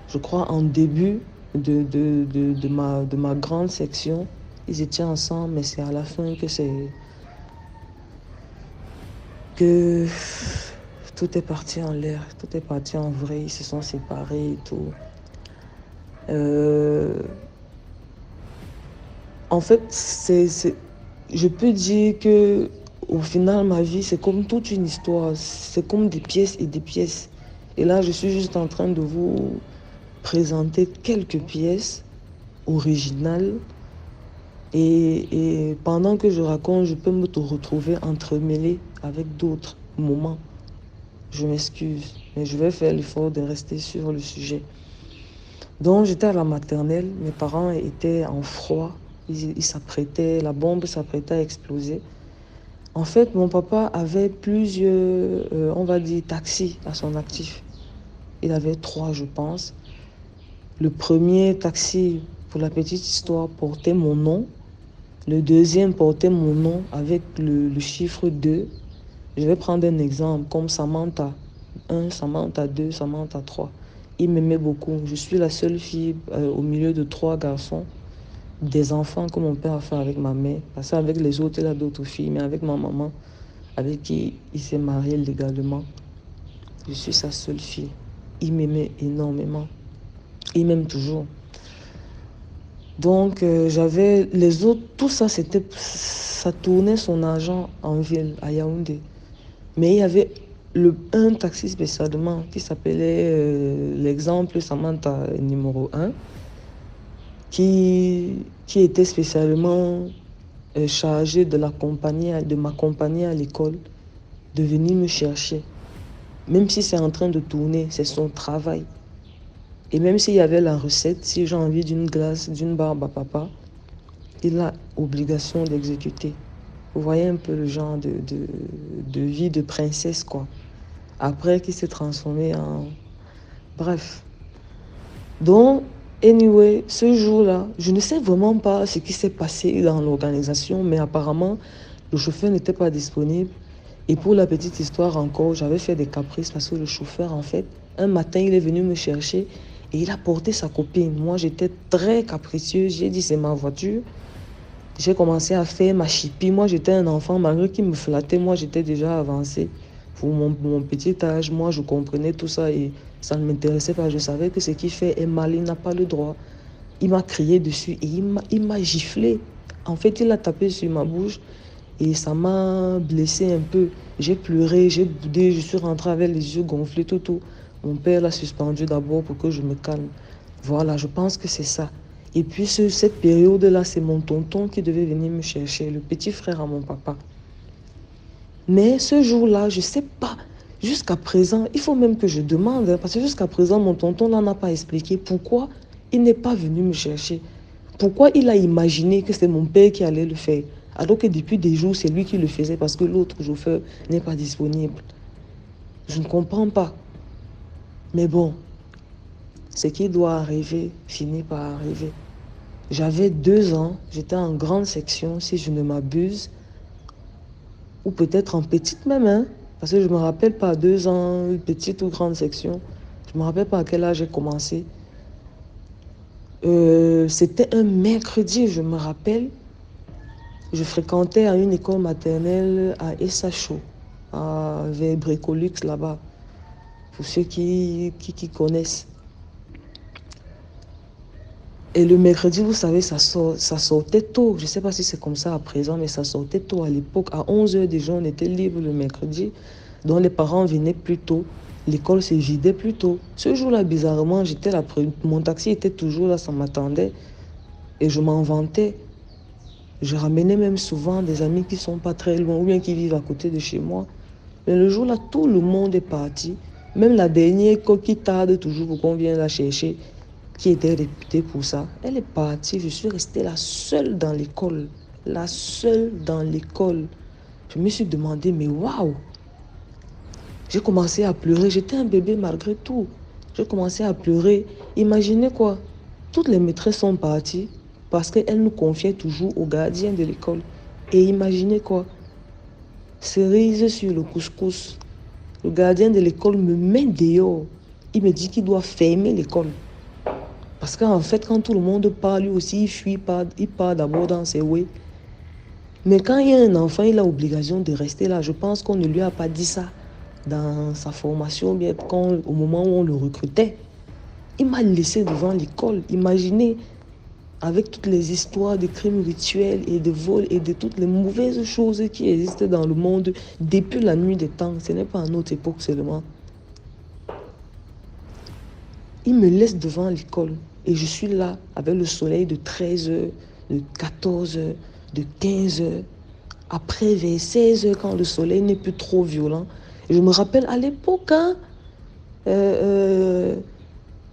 Je crois en début de ma grande section, ils étaient ensemble, mais c'est à la fin que tout est parti en l'air, tout est parti en vrai, ils se sont séparés et tout. En fait, je peux dire que au final, ma vie, c'est comme toute une histoire, c'est comme des pièces et des pièces. Et là, je suis juste en train de vous présenter quelques pièces originales. Et pendant que je raconte, je peux me retrouver entremêlée avec d'autres moments. Je m'excuse, mais je vais faire l'effort de rester sur le sujet. Donc j'étais à la maternelle, mes parents étaient en froid, ils s'apprêtaient, la bombe s'apprêtait à exploser. En fait, mon papa avait plusieurs, on va dire, taxis à son actif. Il avait 3, je pense. Le premier taxi, pour la petite histoire, portait mon nom. Le deuxième portait mon nom avec le chiffre 2. Je vais prendre un exemple, comme Samantha 1, Samantha 2, Samantha 3. Il m'aimait beaucoup. Je suis la seule fille au milieu de 3 garçons, des enfants que mon père a fait avec ma mère. Parce qu'avec les autres, il a d'autres filles, mais avec ma maman, avec qui il s'est marié légalement, je suis sa seule fille. Il m'aimait énormément. Il m'aime toujours. Donc, j'avais les autres, tout ça, ça tournait son argent en ville, à Yaoundé. Mais il y avait un taxi spécialement qui s'appelait l'exemple Samantha numéro 1, qui était spécialement chargé de m'accompagner à l'école, de venir me chercher. Même si c'est en train de tourner, c'est son travail. Et même s'il y avait la recette, si j'ai envie d'une glace, d'une barbe à papa, il a obligation d'exécuter. Vous voyez un peu le genre de vie de princesse, quoi. Après, qui s'est transformé en... Bref. Donc, anyway, ce jour-là, je ne sais vraiment pas ce qui s'est passé dans l'organisation, mais apparemment, le chauffeur n'était pas disponible. Et pour la petite histoire encore, j'avais fait des caprices parce que le chauffeur, en fait, un matin, il est venu me chercher et il a porté sa copine. Moi, j'étais très capricieuse. J'ai dit, c'est ma voiture. J'ai commencé à faire ma chipie. Moi, j'étais un enfant, malgré qu'il me flattait, moi, j'étais déjà avancée. Pour mon petit âge, moi, je comprenais tout ça et ça ne m'intéressait pas. Je savais que ce qu'il fait est mal, il n'a pas le droit. Il m'a crié dessus et il m'a giflé. En fait, il a tapé sur ma bouche et ça m'a blessé un peu. J'ai pleuré, j'ai boudé, je suis rentrée avec les yeux gonflés, tout. Mon père l'a suspendu d'abord pour que je me calme. Voilà, je pense que c'est ça. Et puis, cette période-là, c'est mon tonton qui devait venir me chercher, le petit frère à mon papa. Mais ce jour-là, je ne sais pas, jusqu'à présent, il faut même que je demande, parce que jusqu'à présent, mon tonton là n'a pas expliqué pourquoi il n'est pas venu me chercher. Pourquoi il a imaginé que c'est mon père qui allait le faire, alors que depuis des jours, c'est lui qui le faisait parce que l'autre chauffeur n'est pas disponible. Je ne comprends pas. Mais bon, ce qui doit arriver finit par arriver. J'avais 2 ans, j'étais en grande section, si je ne m'abuse, ou peut-être en petite même, hein, parce que je ne me rappelle pas 2 ans, petite ou grande section. Je ne me rappelle pas à quel âge j'ai commencé. C'était un mercredi, je me rappelle. Je fréquentais à une école maternelle à Essacho, vers Brécolux là-bas, pour ceux qui connaissent. Et le mercredi, vous savez, ça sortait tôt. Je ne sais pas si c'est comme ça à présent, mais ça sortait tôt à l'époque. À 11h déjà, on était libre le mercredi. Donc les parents venaient plus tôt. L'école se vidait plus tôt. Ce jour-là, bizarrement, mon taxi était toujours là, ça m'attendait. Et je m'en vantais. Je ramenais même souvent des amis qui ne sont pas très loin ou bien qui vivent à côté de chez moi. Mais le jour-là, tout le monde est parti. Même la dernière qui tarde toujours pour qu'on vienne la chercher, qui était réputée pour ça, elle est partie. Je suis restée la seule dans l'école. La seule dans l'école. Je me suis demandé, mais waouh! J'ai commencé à pleurer. J'étais un bébé malgré tout. J'ai commencé à pleurer. Imaginez quoi? Toutes les maîtresses sont parties parce qu'elles nous confiaient toujours au gardien de l'école. Et imaginez quoi? Cerise sur le couscous. Le gardien de l'école me met dehors. Il me dit qu'il doit fermer l'école. Parce qu'en fait, quand tout le monde parle, lui aussi, il fuit, il part d'abord dans ses ways. Mais quand il y a un enfant, il a l'obligation de rester là. Je pense qu'on ne lui a pas dit ça dans sa formation, bien au moment où on le recrutait. Il m'a laissé devant l'école. Imaginez, avec toutes les histoires de crimes rituels et de vols et de toutes les mauvaises choses qui existent dans le monde depuis la nuit des temps. Ce n'est pas à notre époque seulement. Il me laisse devant l'école et je suis là avec le soleil de 13h, de 14h, de 15h. Après, vers 16h, quand le soleil n'est plus trop violent. Et je me rappelle à l'époque,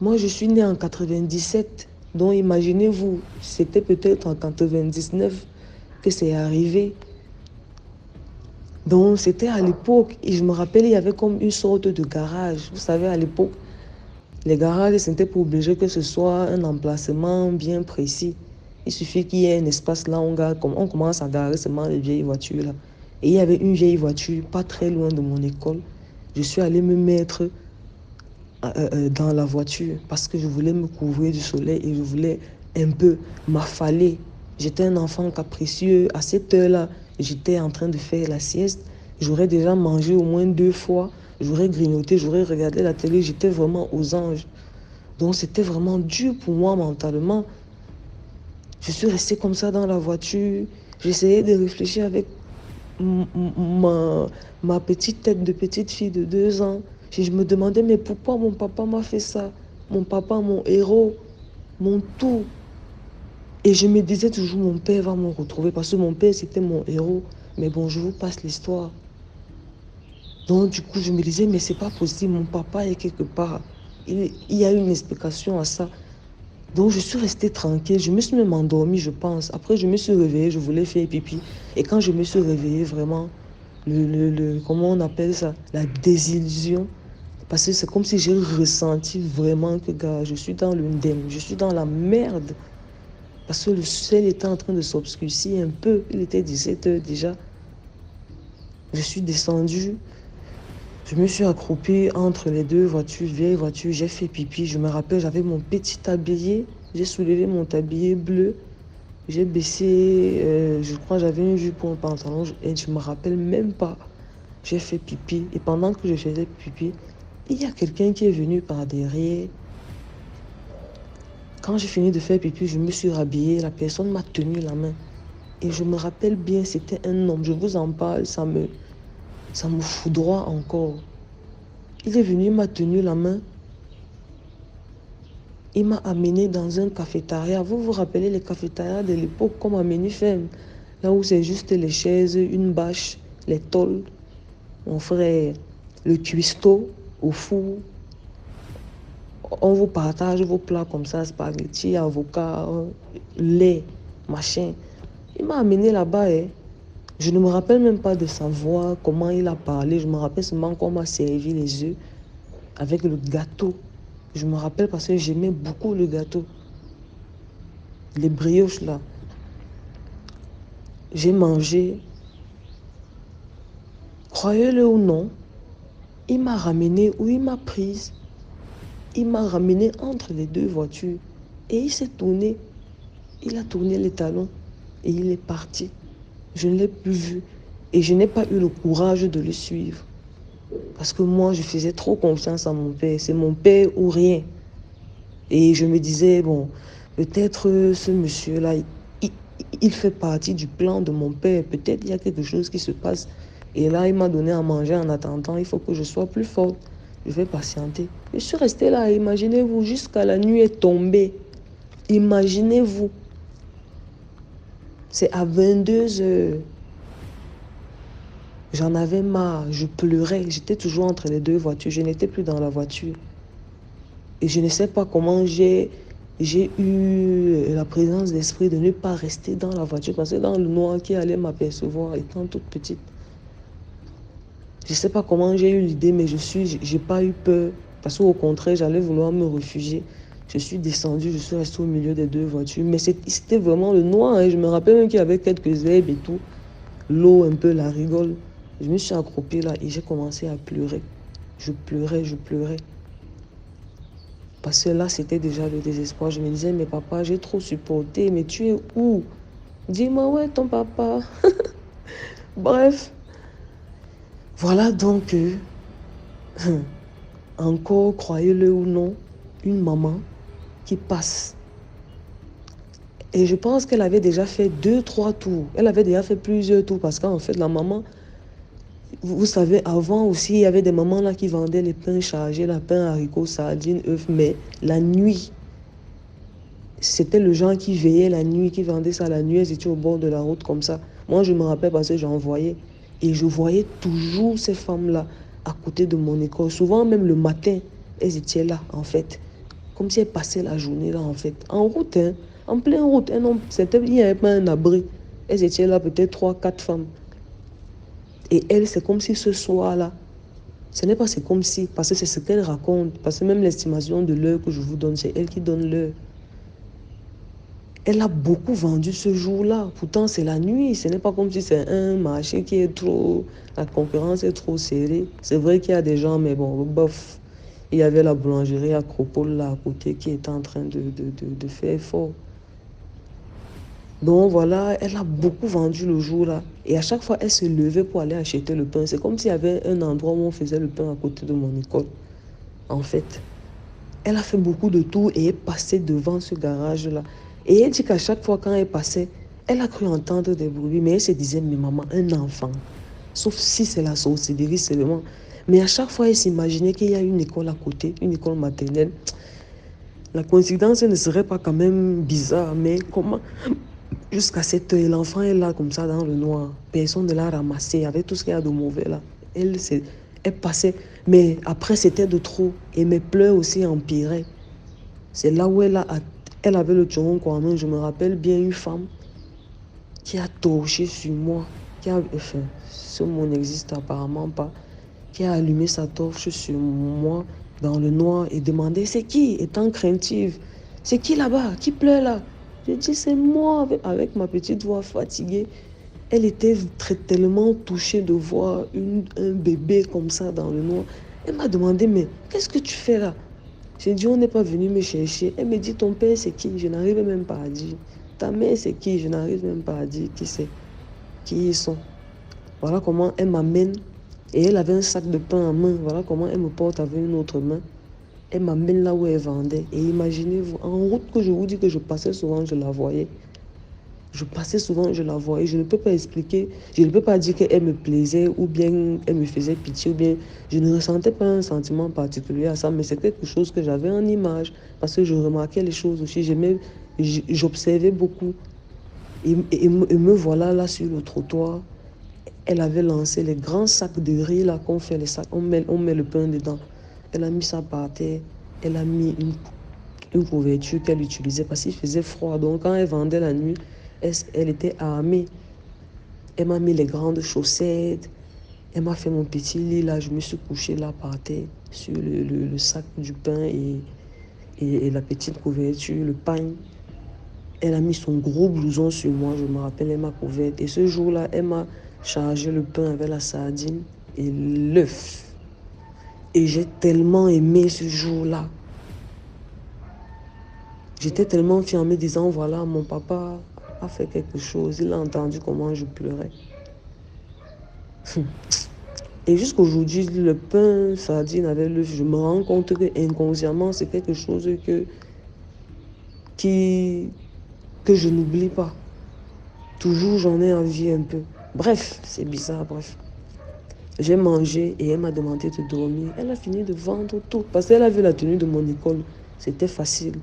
Moi, je suis née en 97. Donc, imaginez-vous, c'était peut-être en 99 que c'est arrivé. Donc, c'était à l'époque. Et je me rappelle, il y avait comme une sorte de garage. Vous savez, à l'époque, les garages, c'était pour obliger que ce soit un emplacement bien précis. Il suffit qu'il y ait un espace là, on commence à garer seulement les vieilles voitures là. Et il y avait une vieille voiture pas très loin de mon école. Je suis allée me mettre dans la voiture parce que je voulais me couvrir du soleil et je voulais un peu m'affaler. J'étais un enfant capricieux. À cette heure-là, j'étais en train de faire la sieste. J'aurais déjà mangé au moins 2 fois. J'aurais grignoté, j'aurais regardé la télé. J'étais vraiment aux anges. Donc c'était vraiment dur pour moi mentalement. Je suis restée comme ça dans la voiture. J'essayais de réfléchir avec ma petite tête de petite fille de 2 ans. Je me demandais, mais pourquoi mon papa m'a fait ça? Mon papa, mon héros, mon tout. Et je me disais toujours, mon père va me retrouver parce que mon père, c'était mon héros. Mais bon, je vous passe l'histoire. Donc, du coup, je me disais, mais c'est pas possible, mon papa est quelque part. Il y a une explication à ça. Donc, je suis restée tranquille. Je me suis même endormie, je pense. Après, je me suis réveillée, je voulais faire pipi. Et quand je me suis réveillée, vraiment, comment on appelle ça? La désillusion. Parce que c'est comme si j'ai ressenti vraiment que, gars, je suis dans l'undème, je suis dans la merde. Parce que le ciel était en train de s'obscurcir un peu. Il était 17 h déjà. Je suis descendue. Je me suis accroupie entre les 2 voitures, vieilles voitures. J'ai fait pipi. Je me rappelle, j'avais mon petit tablier. J'ai soulevé mon tablier bleu. J'ai baissé, je crois j'avais une jupe ou un pantalon. Et je me rappelle même pas. J'ai fait pipi. Et pendant que je faisais pipi, il y a quelqu'un qui est venu par derrière. Quand j'ai fini de faire pipi, je me suis rhabillée. La personne m'a tenu la main. Et je me rappelle bien, c'était un homme. Je vous en parle, ça me foudroie encore. Il est venu, il m'a tenu la main. Il m'a amené dans un cafétéria. Vous vous rappelez les cafétérias de l'époque comme à Menu Ferme, là où c'est juste les chaises, une bâche, les tôles. Mon frère, le cuistot au four. On vous partage vos plats comme ça, spaghetti, avocat, lait, machin. Il m'a amené là-bas. Je ne me rappelle même pas de sa voix, comment il a parlé. Je me rappelle seulement qu'on m'a servi les œufs avec le gâteau. Je me rappelle parce que j'aimais beaucoup le gâteau. Les brioches là. J'ai mangé. Croyez-le ou non, il m'a ramené ou il m'a prise. Il m'a ramené entre les 2 voitures. Et il s'est tourné. Il a tourné les talons. Et il est parti. Je ne l'ai plus vu. Et je n'ai pas eu le courage de le suivre. Parce que moi, je faisais trop confiance à mon père. C'est mon père ou rien. Et je me disais, bon, peut-être ce monsieur-là, il fait partie du plan de mon père. Peut-être il y a quelque chose qui se passe. Et là, il m'a donné à manger en attendant. Il faut que je sois plus forte. Je vais patienter. Je suis restée là, imaginez-vous, jusqu'à la nuit est tombée. Imaginez-vous. C'est à 22 h. J'en avais marre, je pleurais. J'étais toujours entre les 2 voitures. Je n'étais plus dans la voiture. Et je ne sais pas comment j'ai eu la présence d'esprit de ne pas rester dans la voiture. Parce que dans le noir qui allait m'apercevoir étant toute petite. Je ne sais pas comment j'ai eu l'idée, mais j'ai pas eu peur. Parce qu'au contraire, j'allais vouloir me réfugier. Je suis descendue, je suis restée au milieu des 2 voitures. Mais c'était vraiment le noir. Je me rappelle même qu'il y avait quelques herbes et tout. L'eau un peu, la rigole. Je me suis accroupie là et j'ai commencé à pleurer. Je pleurais. Parce que là, c'était déjà le désespoir. Je me disais, mais papa, j'ai trop supporté. Mais tu es où? Dis-moi, où est ton papa? Bref. Voilà donc, encore, croyez-le ou non, une maman qui passe. Et je pense qu'elle avait déjà fait 2-3 tours. Elle avait déjà fait plusieurs tours parce qu'en fait, la maman, vous savez, avant aussi, il y avait des mamans là qui vendaient les pains chargés, la pain, haricots, sardines, œufs, mais la nuit. C'était le genre qui veillait la nuit, qui vendait ça la nuit. Elles étaient au bord de la route comme ça. Moi, je me rappelle parce que j'en voyais. Et je voyais toujours ces femmes-là à côté de mon école. Souvent, même le matin, elles étaient là, en fait. Comme si elle passait la journée là, en fait. En route, hein. En pleine route. Il n'y avait pas un abri. Elles étaient là, peut-être 3, 4 femmes. Et elle, c'est comme si ce soir-là, ce n'est pas c'est comme si, parce que c'est ce qu'elle raconte. Parce que même l'estimation de l'heure que je vous donne, c'est elle qui donne l'heure. Elle a beaucoup vendu ce jour-là. Pourtant, c'est la nuit. Ce n'est pas comme si c'est un marché qui est trop... La concurrence est trop serrée. C'est vrai qu'il y a des gens, mais bon, bof. Il y avait la boulangerie Acropole là à côté qui était en train de faire fort. Donc voilà, elle a beaucoup vendu le jour-là. Et à chaque fois, elle se levait pour aller acheter le pain. C'est comme s'il y avait un endroit où on faisait le pain à côté de mon école. En fait, elle a fait beaucoup de tours et est passée devant ce garage-là. Et elle dit qu'à chaque fois quand elle passait, elle a cru entendre des bruits, mais elle se disait, mais maman, un enfant. Sauf si c'est la sorcellerie seulement. Mais à chaque fois, elle s'imaginait qu'il y a une école à côté, une école maternelle. La coïncidence ne serait pas quand même bizarre, mais comment, jusqu'à cette heure, l'enfant est là comme ça dans le noir. Personne ne l'a ramassé avec tout ce qu'il y a de mauvais là. Elle passait, mais après c'était de trop. Et mes pleurs aussi empiraient. C'est là où elle avait le tchoron en main. Je me rappelle bien une femme qui a torché sur moi. Enfin, ce mot n'existe apparemment pas. Qui a allumé sa torche sur moi dans le noir et demandé c'est qui, étant craintive. C'est qui là-bas, qui pleure là? J'ai dit c'est moi avec ma petite voix fatiguée. Elle était tellement touchée de voir un bébé comme ça dans le noir. Elle m'a demandé mais qu'est-ce que tu fais là? J'ai dit on n'est pas venu me chercher. Elle me dit ton père c'est qui? Je n'arrive même pas à dire. Ta mère c'est qui? Je n'arrive même pas à dire qui c'est, qui ils sont. Voilà comment elle m'amène. Et elle avait un sac de pain en main. Voilà comment elle me porte avec une autre main. Elle m'amène là où elle vendait. Et imaginez-vous, en route que je vous dis que je passais souvent, je la voyais. Je passais souvent, je la voyais. Je ne peux pas expliquer. Je ne peux pas dire qu'elle me plaisait ou bien elle me faisait pitié ou bien je ne ressentais pas un sentiment particulier à ça. Mais c'est quelque chose que j'avais en image parce que je remarquais les choses aussi. J'observais beaucoup. Et me voilà là sur le trottoir. Elle avait lancé les grands sacs de riz là qu'on fait les sacs, on met le pain dedans. Elle a mis ça par terre. Elle a mis une couverture qu'elle utilisait parce qu'il faisait froid. Donc quand elle vendait la nuit, elle était armée. Elle m'a mis les grandes chaussettes. Elle m'a fait mon petit lit là. Je me suis couchée là par terre sur le sac du pain et la petite couverture, le pain. Elle a mis son gros blouson sur moi, je me rappelle, elle m'a couverte. Et ce jour-là, elle m'a chargé le pain avec la sardine et l'œuf. Et j'ai tellement aimé ce jour-là. J'étais tellement fière en me disant, voilà, mon papa a fait quelque chose. Il a entendu comment je pleurais. Et jusqu'aujourd'hui, le pain, sardine avec l'œuf, je me rends compte que inconsciemment, c'est quelque chose que je n'oublie pas. Toujours, j'en ai envie un peu. Bref, c'est bizarre, bref. J'ai mangé et elle m'a demandé de dormir. Elle a fini de vendre tout. Parce qu'elle a vu la tenue de mon école. C'était facile.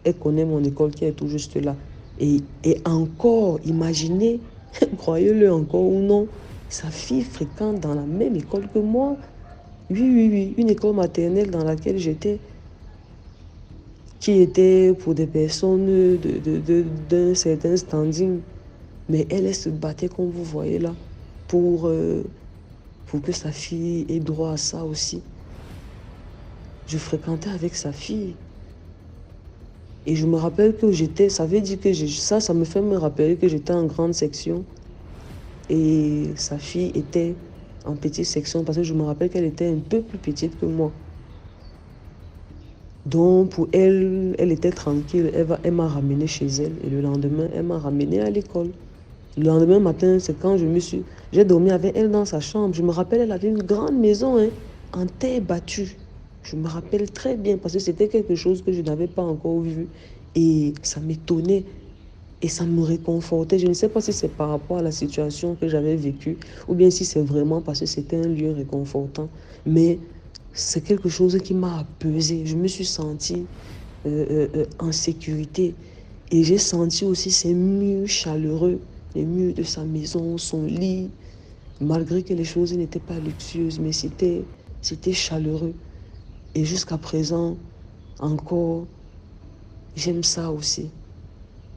Elle connaît mon école qui est tout juste là. Et encore, imaginez, croyez-le encore ou non, sa fille fréquente dans la même école que moi. Oui, une école maternelle dans laquelle j'étais, qui était pour des personnes d'un certain standing. Mais elle se battait, comme vous voyez là, pour que sa fille ait droit à ça aussi. Je fréquentais avec sa fille. Et je me rappelle que ça veut dire que ça me fait me rappeler que j'étais en grande section. Et sa fille était en petite section parce que je me rappelle qu'elle était un peu plus petite que moi. Donc pour elle, elle était tranquille. Elle m'a ramenée chez elle. Et le lendemain, elle m'a ramenée à l'école. Le lendemain matin, c'est quand j'ai dormi avec elle dans sa chambre. Je me rappelle, elle avait une grande maison, en terre battue. Je me rappelle très bien parce que c'était quelque chose que je n'avais pas encore vu. Et ça m'étonnait et ça me réconfortait. Je ne sais pas si c'est par rapport à la situation que j'avais vécue ou bien si c'est vraiment parce que c'était un lieu réconfortant. Mais c'est quelque chose qui m'a apaisée. Je me suis sentie en sécurité. Et j'ai senti aussi ces murs chaleureux. Les murs de sa maison, son lit, malgré que les choses n'étaient pas luxueuses, mais c'était chaleureux. Et jusqu'à présent, Encore, j'aime ça aussi.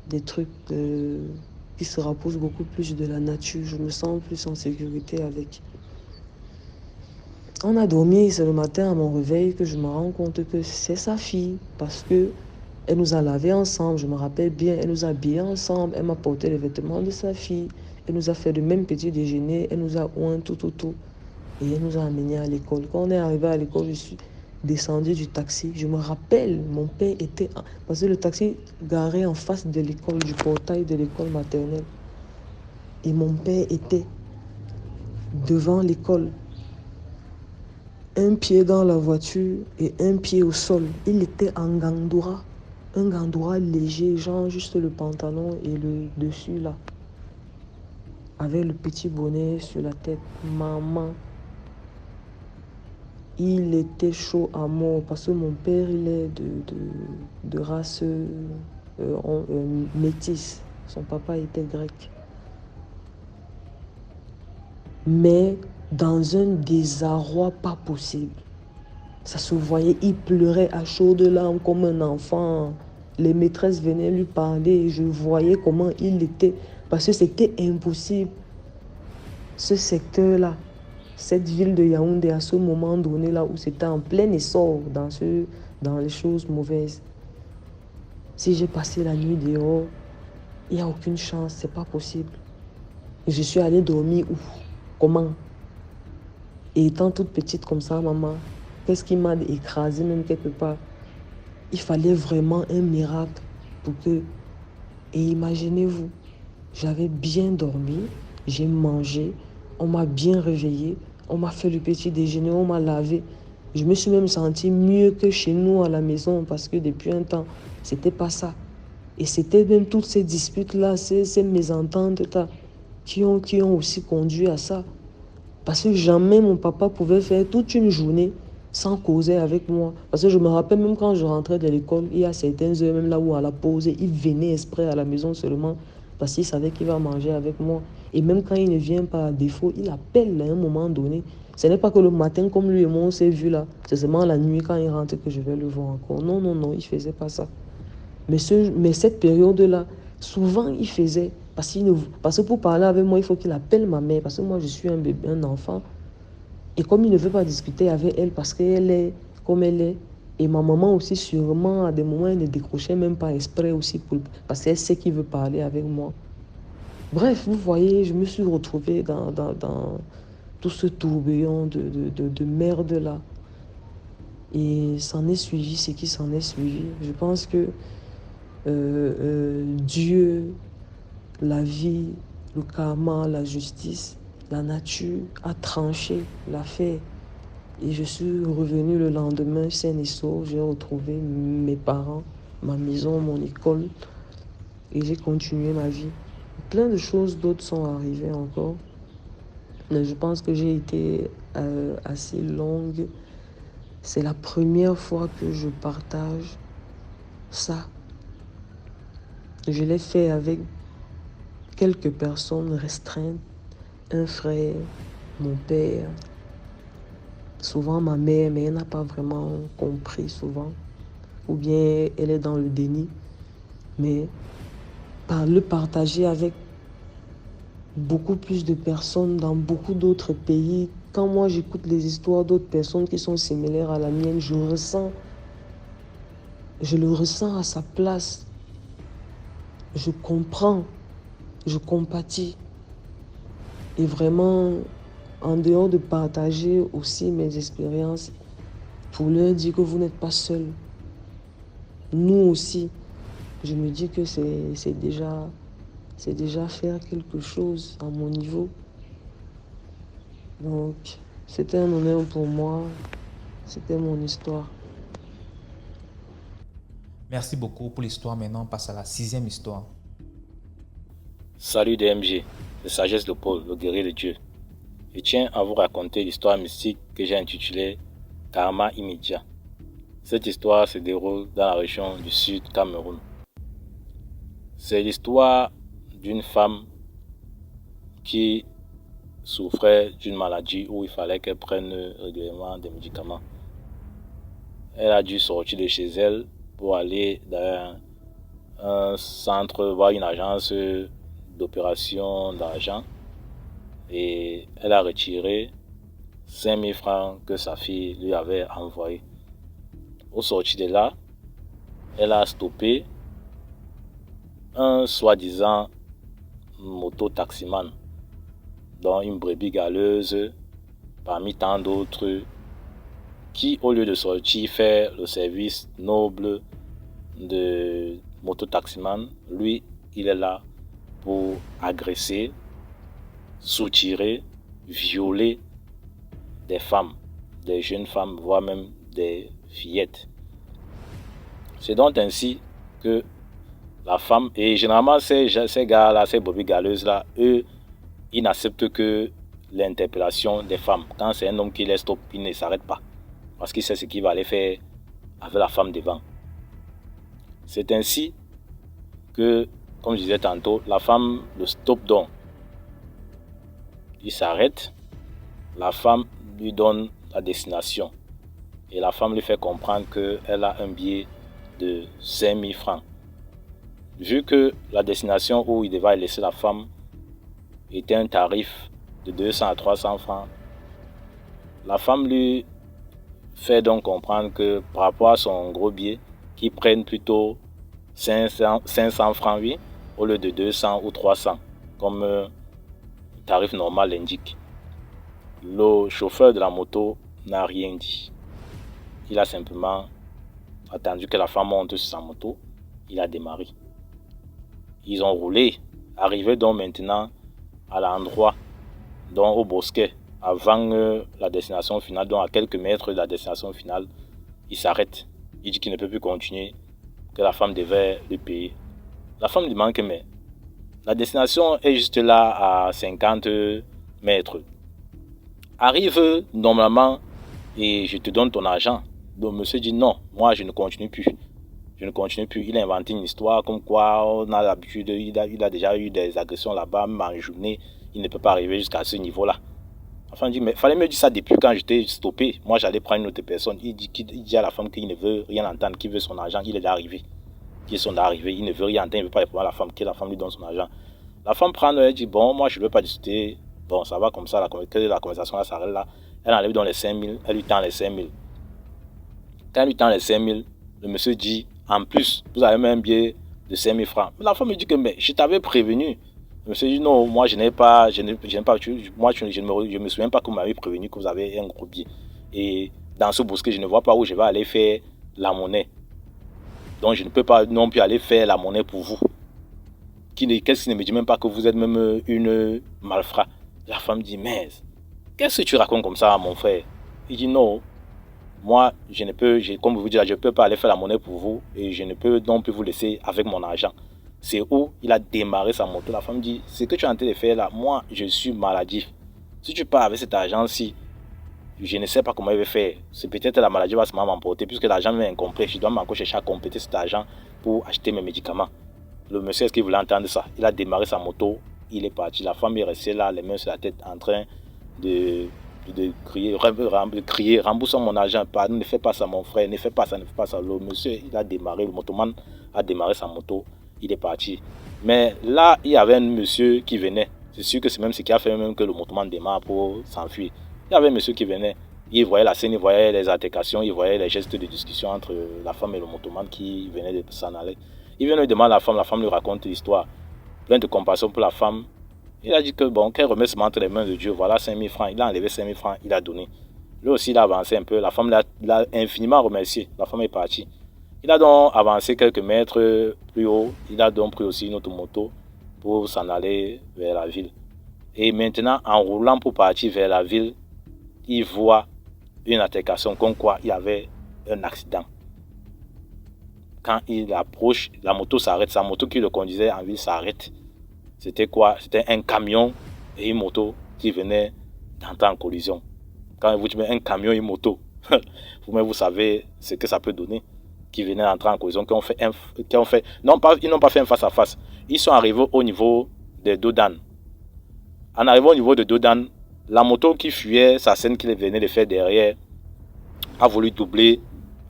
Des trucs qui se rapprochent beaucoup plus de la nature. Je me sens plus en sécurité avec. On a dormi, c'est le matin à mon réveil que je me rends compte que c'est sa fille parce que elle nous a lavé ensemble, je me rappelle bien, elle nous a habillés ensemble, elle m'a porté les vêtements de sa fille, elle nous a fait le même petit déjeuner, elle nous a oint tout. Et elle nous a amenés à l'école. Quand on est arrivé à l'école, je suis descendu du taxi. Je me rappelle, mon père était... Parce que le taxi garé en face de l'école, du portail de l'école maternelle. Et mon père était devant l'école. Un pied dans la voiture et un pied au sol. Il était en gandoura. Un gandoura léger, genre juste le pantalon et le dessus là. Avec le petit bonnet sur la tête. Maman. Il était chaud à mort parce que mon père, il est de race métisse. Son papa était grec. Mais dans un désarroi pas possible. Ça se voyait, il pleurait à chaudes larmes comme un enfant. Les maîtresses venaient lui parler et je voyais comment il était. Parce que c'était impossible. Ce secteur-là, cette ville de Yaoundé, à ce moment donné là où c'était en plein essor dans les choses mauvaises. Si j'ai passé la nuit dehors, il n'y a aucune chance, c'est pas possible. Je suis allée dormir où? Comment? Et étant toute petite comme ça, maman, qu'est-ce qui m'a écrasée même quelque part? Il fallait vraiment un miracle pour que... Et imaginez-vous, j'avais bien dormi, j'ai mangé, on m'a bien réveillé, on m'a fait le petit déjeuner, on m'a lavé. Je me suis même sentie mieux que chez nous à la maison parce que depuis un temps, c'était pas ça. Et c'était même toutes ces disputes-là, ces mésententes-là qui ont aussi conduit à ça. Parce que jamais mon papa pouvait faire toute une journée sans causer avec moi. Parce que je me rappelle même quand je rentrais de l'école, il y a certaines heures, même là où à la pause, il venait exprès à la maison seulement parce qu'il savait qu'il va manger avec moi. Et même quand il ne vient pas à défaut, il appelle à un moment donné. Ce n'est pas que le matin, comme lui et moi, on s'est vu là. C'est seulement la nuit quand il rentre que je vais le voir encore. Non, il ne faisait pas ça. Mais cette période-là, souvent il faisait, parce que pour parler avec moi, il faut qu'il appelle ma mère, parce que moi je suis un bébé, un enfant. Et comme il ne veut pas discuter avec elle, parce qu'elle est comme elle est, et ma maman aussi sûrement, à des moments, elle ne décrochait même pas exprès aussi, parce qu'elle sait qu'il veut parler avec moi. Bref, vous voyez, je me suis retrouvée dans tout ce tourbillon de merde-là. Et s'en est suivi ce qui s'en est suivi. Je pense que Dieu, la vie, le karma, la justice, la nature a tranché l'affaire. Et je suis revenue le lendemain sain et sauf. J'ai retrouvé mes parents, ma maison, mon école. Et j'ai continué ma vie. Plein de choses d'autres sont arrivées encore. Mais je pense que j'ai été assez longue. C'est la première fois que je partage ça. Je l'ai fait avec quelques personnes restreintes, un frère, mon père, souvent ma mère, mais elle n'a pas vraiment compris souvent, ou bien elle est dans le déni, mais par le partager avec beaucoup plus de personnes dans beaucoup d'autres pays, quand moi j'écoute les histoires d'autres personnes qui sont similaires à la mienne, je le ressens à sa place, je comprends, je compatis. Et vraiment, en dehors de partager aussi mes expériences, pour leur dire que vous n'êtes pas seuls. Nous aussi, je me dis que c'est déjà faire quelque chose à mon niveau. Donc, c'était un honneur pour moi. C'était mon histoire. Merci beaucoup pour l'histoire. Maintenant, on passe à la 6e histoire. Salut DMG, de Sagesse de Paul, le guerrier de Dieu. Je tiens à vous raconter l'histoire mystique que j'ai intitulée Karma immédiat. Cette histoire se déroule dans la région du Sud Cameroun. C'est l'histoire d'une femme qui souffrait d'une maladie où il fallait qu'elle prenne régulièrement des médicaments. Elle a dû sortir de chez elle pour aller dans un centre, voir une agence d'opération d'argent. Et elle a retiré 5 000 francs que sa fille lui avait envoyés. Au sortir de là, elle a stoppé un soi-disant moto-taximan, dont une brebis galeuse parmi tant d'autres, qui au lieu de sortir faire le service noble de moto-taximan, lui, il est là pour agresser, soutirer, violer des femmes, des jeunes femmes, voire même des fillettes. C'est donc ainsi que la femme, et généralement ces gars-là, ces brebis galeuses-là, eux, ils n'acceptent que l'interpellation des femmes. Quand c'est un homme qui les stoppe, il ne s'arrête pas. Parce qu'il sait ce qu'il va aller faire avec la femme devant. C'est ainsi que, comme je disais tantôt, la femme le stoppe donc. Il s'arrête, la femme lui donne la destination. Et la femme lui fait comprendre qu'elle a un billet de 5 000 francs. Vu que la destination où il devait laisser la femme était un tarif de 200 à 300 francs, la femme lui fait donc comprendre que par rapport à son gros billet, qu'ils prennent plutôt 500 francs, oui, au lieu de 200 ou 300, comme le tarif normal l'indique. Le chauffeur de la moto n'a rien dit. Il a simplement attendu que la femme monte sur sa moto. Il a démarré. Ils ont roulé, arrivé donc maintenant à l'endroit, donc au bosquet, avant la destination finale, donc à quelques mètres de la destination finale. Il s'arrête. Il dit qu'il ne peut plus continuer, que la femme devait lui payer. La femme lui demande que mais la destination est juste là à 50 mètres. Arrive normalement et je te donne ton argent. Donc monsieur dit non, moi je ne continue plus. Je ne continue plus. Il a inventé une histoire comme quoi on a l'habitude, il a déjà eu des agressions là-bas, même en journée, il ne peut pas arriver jusqu'à ce niveau-là. Enfin, il dit, mais fallait me dire ça depuis quand j'étais stoppé. Moi, j'allais prendre une autre personne. Il dit à la femme qu'il ne veut rien entendre, qu'il veut son argent. Il est arrivé. Il ne veut rien entendre, il ne veut pas répondre à la femme, que la femme lui donne son argent. La femme prend, elle dit, bon, moi, je ne veux pas discuter. Bon, ça va comme ça, la conversation là s'arrête là. Elle enlève dans les 5 000, elle lui tend les 5 000. Quand elle lui tend les 5 000, le monsieur dit, en plus, vous avez même un billet de 5 000 francs. Mais la femme me dit que, mais je t'avais prévenu. Le monsieur dit, non, moi, je ne me souviens pas que vous m'avez prévenu que vous avez un gros billet. Et dans ce bosquet, je ne vois pas où je vais aller faire la monnaie. Donc, je ne peux pas non plus aller faire la monnaie pour vous. Qu'est-ce qui ne me dit même pas que vous êtes même une malfrat? La femme dit, mais qu'est-ce que tu racontes comme ça, mon frère? Il dit, non, moi, comme vous dites, je ne peux pas aller faire la monnaie pour vous et je ne peux non plus vous laisser avec mon argent. C'est où il a démarré sa moto. La femme dit, ce que tu es en train de faire là, moi, je suis maladif. Si tu pars avec cet argent-ci, je ne sais pas comment il va faire. C'est peut-être la maladie va se m'emporter puisque l'argent est incomplet. Je dois encore chercher à compléter cet argent pour acheter mes médicaments. Le monsieur, est-ce qu'il voulait entendre ça? Il a démarré sa moto, il est parti. La femme est restée là, les mains sur la tête, en train de crier, rembourse mon argent, pardon, ne fais pas ça mon frère, ne fais pas ça, ne fais pas ça. Le monsieur, il a démarré, le motoman a démarré sa moto, il est parti. Mais là, il y avait un monsieur qui venait. C'est sûr que c'est même ce qui a fait même que le motoman démarre pour s'enfuir. Il y avait un monsieur qui venait, il voyait la scène, il voyait les altercations, il voyait les gestes de discussion entre la femme et le motoman qui venait de s'en aller. Il vient lui demander à la femme lui raconte l'histoire. Plein de compassion pour la femme. Il a dit que bon, qu'elle remet seulement entre les mains de Dieu. Voilà 5 000 francs. Il a enlevé 5 000 francs, il a donné. Lui aussi, il a avancé un peu. La femme l'a infiniment remercié. La femme est partie. Il a donc avancé quelques mètres plus haut. Il a donc pris aussi une autre moto pour s'en aller vers la ville. Et maintenant, en roulant pour partir vers la ville, il voit une altercation comme quoi il y avait un accident. Quand il approche, la moto s'arrête. Sa moto qui le conduisait en ville s'arrête. C'était quoi? C'était un camion et une moto qui venaient d'entrer en collision. Quand vous dites un camion et une moto, vous-même vous savez ce que ça peut donner. Qui venaient d'entrer en collision, ils n'ont pas fait un face à face. Ils sont arrivés au niveau de Dodane. En arrivant au niveau de Dodane, la moto qui fuyait, sa scène qu'il venait de faire derrière, a voulu doubler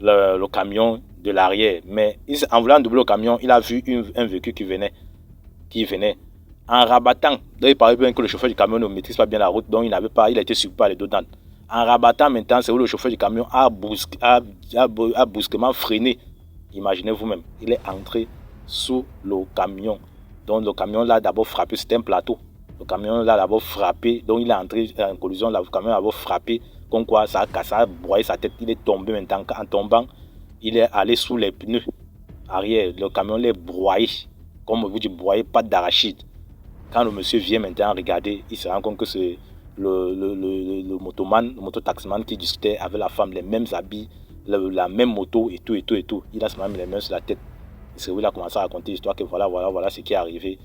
le camion de l'arrière. Mais en voulant doubler le camion, il a vu un véhicule qui venait. En rabattant, donc il paraît bien que le chauffeur du camion ne maîtrise pas bien la route, donc il a été surpris par les deux dents. En rabattant maintenant, c'est où le chauffeur du camion a brusquement freiné. Imaginez vous-même, il est entré sous le camion. Donc le camion l'a d'abord frappé, c'était un plateau. Le camion l'a d'abord frappé, donc il est entré en collision, le camion l'a d'abord frappé, comme quoi ça a broyé sa tête, il est tombé maintenant. En tombant, il est allé sous les pneus arrière, le camion l'a broyé, comme vous dites, broyé, pas d'arachide. Quand le monsieur vient maintenant regarder, il se rend compte que c'est le motoman, le mototaximan qui discutait avec la femme, les mêmes habits, la même moto et tout. Il a seulement mis les mains sur la tête. C'est où il a commencé à raconter l'histoire que voilà ce qui est arrivé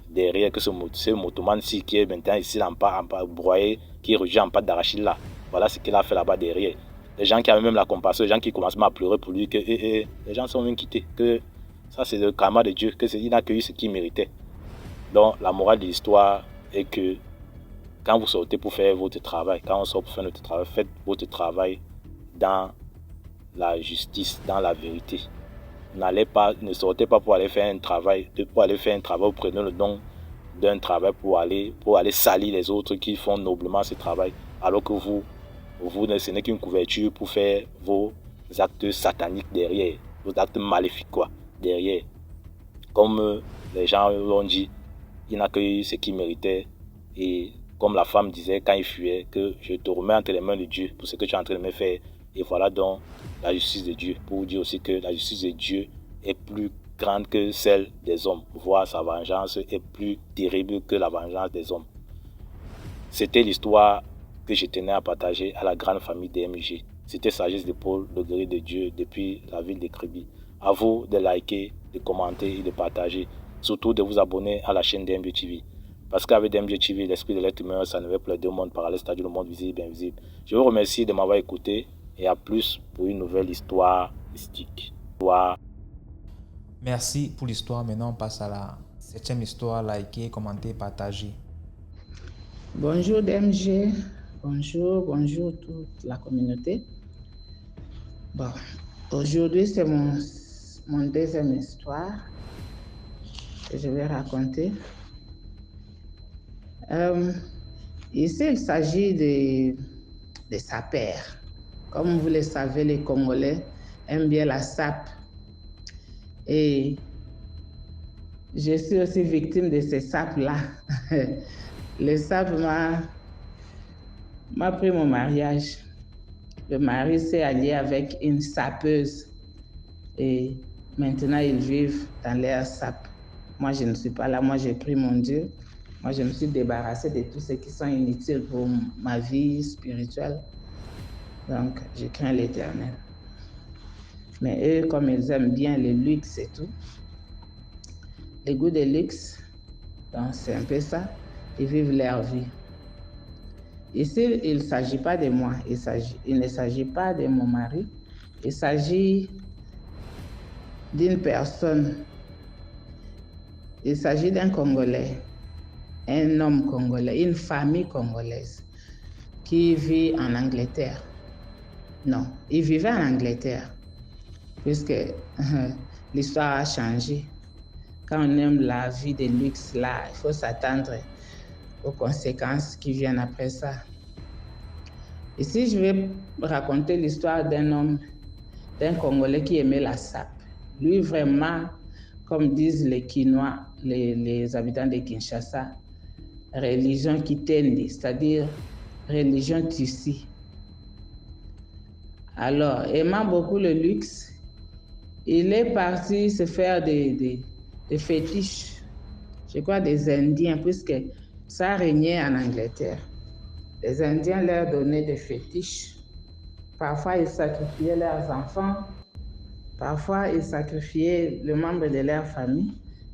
derrière, que ce motoman-ci qui est maintenant ici en pas broyé, qui est rejeté en pâte d'arachide là. Voilà ce qu'il a fait là-bas derrière. Les gens qui avaient même la compassion, les gens qui commencent à pleurer pour lui, que les gens sont même quittés, que ça c'est le karma de Dieu, il n'a que eu ce qu'il méritait. Donc la morale de l'histoire est que quand vous sortez pour faire votre travail, quand on sort pour faire notre travail, faites votre travail dans la justice, dans la vérité. Ne sortez pas pour aller faire un travail, vous prenez le don d'un travail pour aller salir les autres qui font noblement ce travail, alors que vous ce n'est qu'une couverture pour faire vos actes sataniques derrière, vos actes maléfiques derrière. Comme les gens l'ont dit, il n'a que eu ce qu'il méritait, et comme la femme disait quand il fuyait, que je te remets entre les mains de Dieu pour ce que tu es en train de me faire. Et voilà donc la justice de Dieu, pour vous dire aussi que la justice de Dieu est plus grande que celle des hommes, voire sa vengeance est plus terrible que la vengeance des hommes. C'était l'histoire que je tenais à partager à la grande famille DMG. C'était Sagesse de Paul, le guerrier de Dieu, depuis la ville de Kribi. À vous de liker, de commenter et de partager. Surtout de vous abonner à la chaîne DMG TV. Parce qu'avec DMG TV, l'esprit de l'être humain, ça ne veut plus le deux mondes parallèles, c'est-à-dire le monde visible et invisible. Je vous remercie de m'avoir écouté et à plus pour une nouvelle histoire mystique. Merci pour l'histoire. Maintenant, on passe à la 7e histoire. Likez, commentez, partagez. Bonjour DMG, bonjour toute la communauté. Bon, aujourd'hui c'est mon deuxième histoire que je vais raconter. Ici, il s'agit de sapeurs. Comme vous le savez, les Congolais aiment bien la sape. Et je suis aussi victime de ces sapes-là. Le sape m'a pris mon mariage. Le mari s'est allié avec une sapeuse. Et maintenant, ils vivent dans leur sape. Moi, je ne suis pas là. Moi, j'ai pris mon Dieu. Moi, je me suis débarrassée de tout ce qui sont inutiles pour ma vie spirituelle. Donc, je crains l'Éternel. Mais eux, comme ils aiment bien le luxe et tout, les goûts de luxe, donc c'est un peu ça, ils vivent leur vie. Ici, il ne s'agit pas de moi, il ne s'agit pas de mon mari, il s'agit d'une personne, il s'agit d'un Congolais, un homme congolais, une famille congolaise qui vit en Angleterre. Non, il vivait en Angleterre, puisque l'histoire a changé. Quand on aime la vie de luxe, là, il faut s'attendre aux conséquences qui viennent après ça. Ici, je vais raconter l'histoire d'un homme, d'un Congolais qui aimait la sape. Lui, vraiment, comme disent les Kinois, les habitants de Kinshasa, religion Kitendi, c'est-à-dire religion Tutsi. Alors, aimant beaucoup le luxe, il est parti se faire des fétiches, je crois des Indiens, puisque ça régnait en Angleterre. Les Indiens leur donnaient des fétiches. Parfois, ils sacrifiaient leurs enfants. Parfois, ils sacrifiaient le membre de leur famille,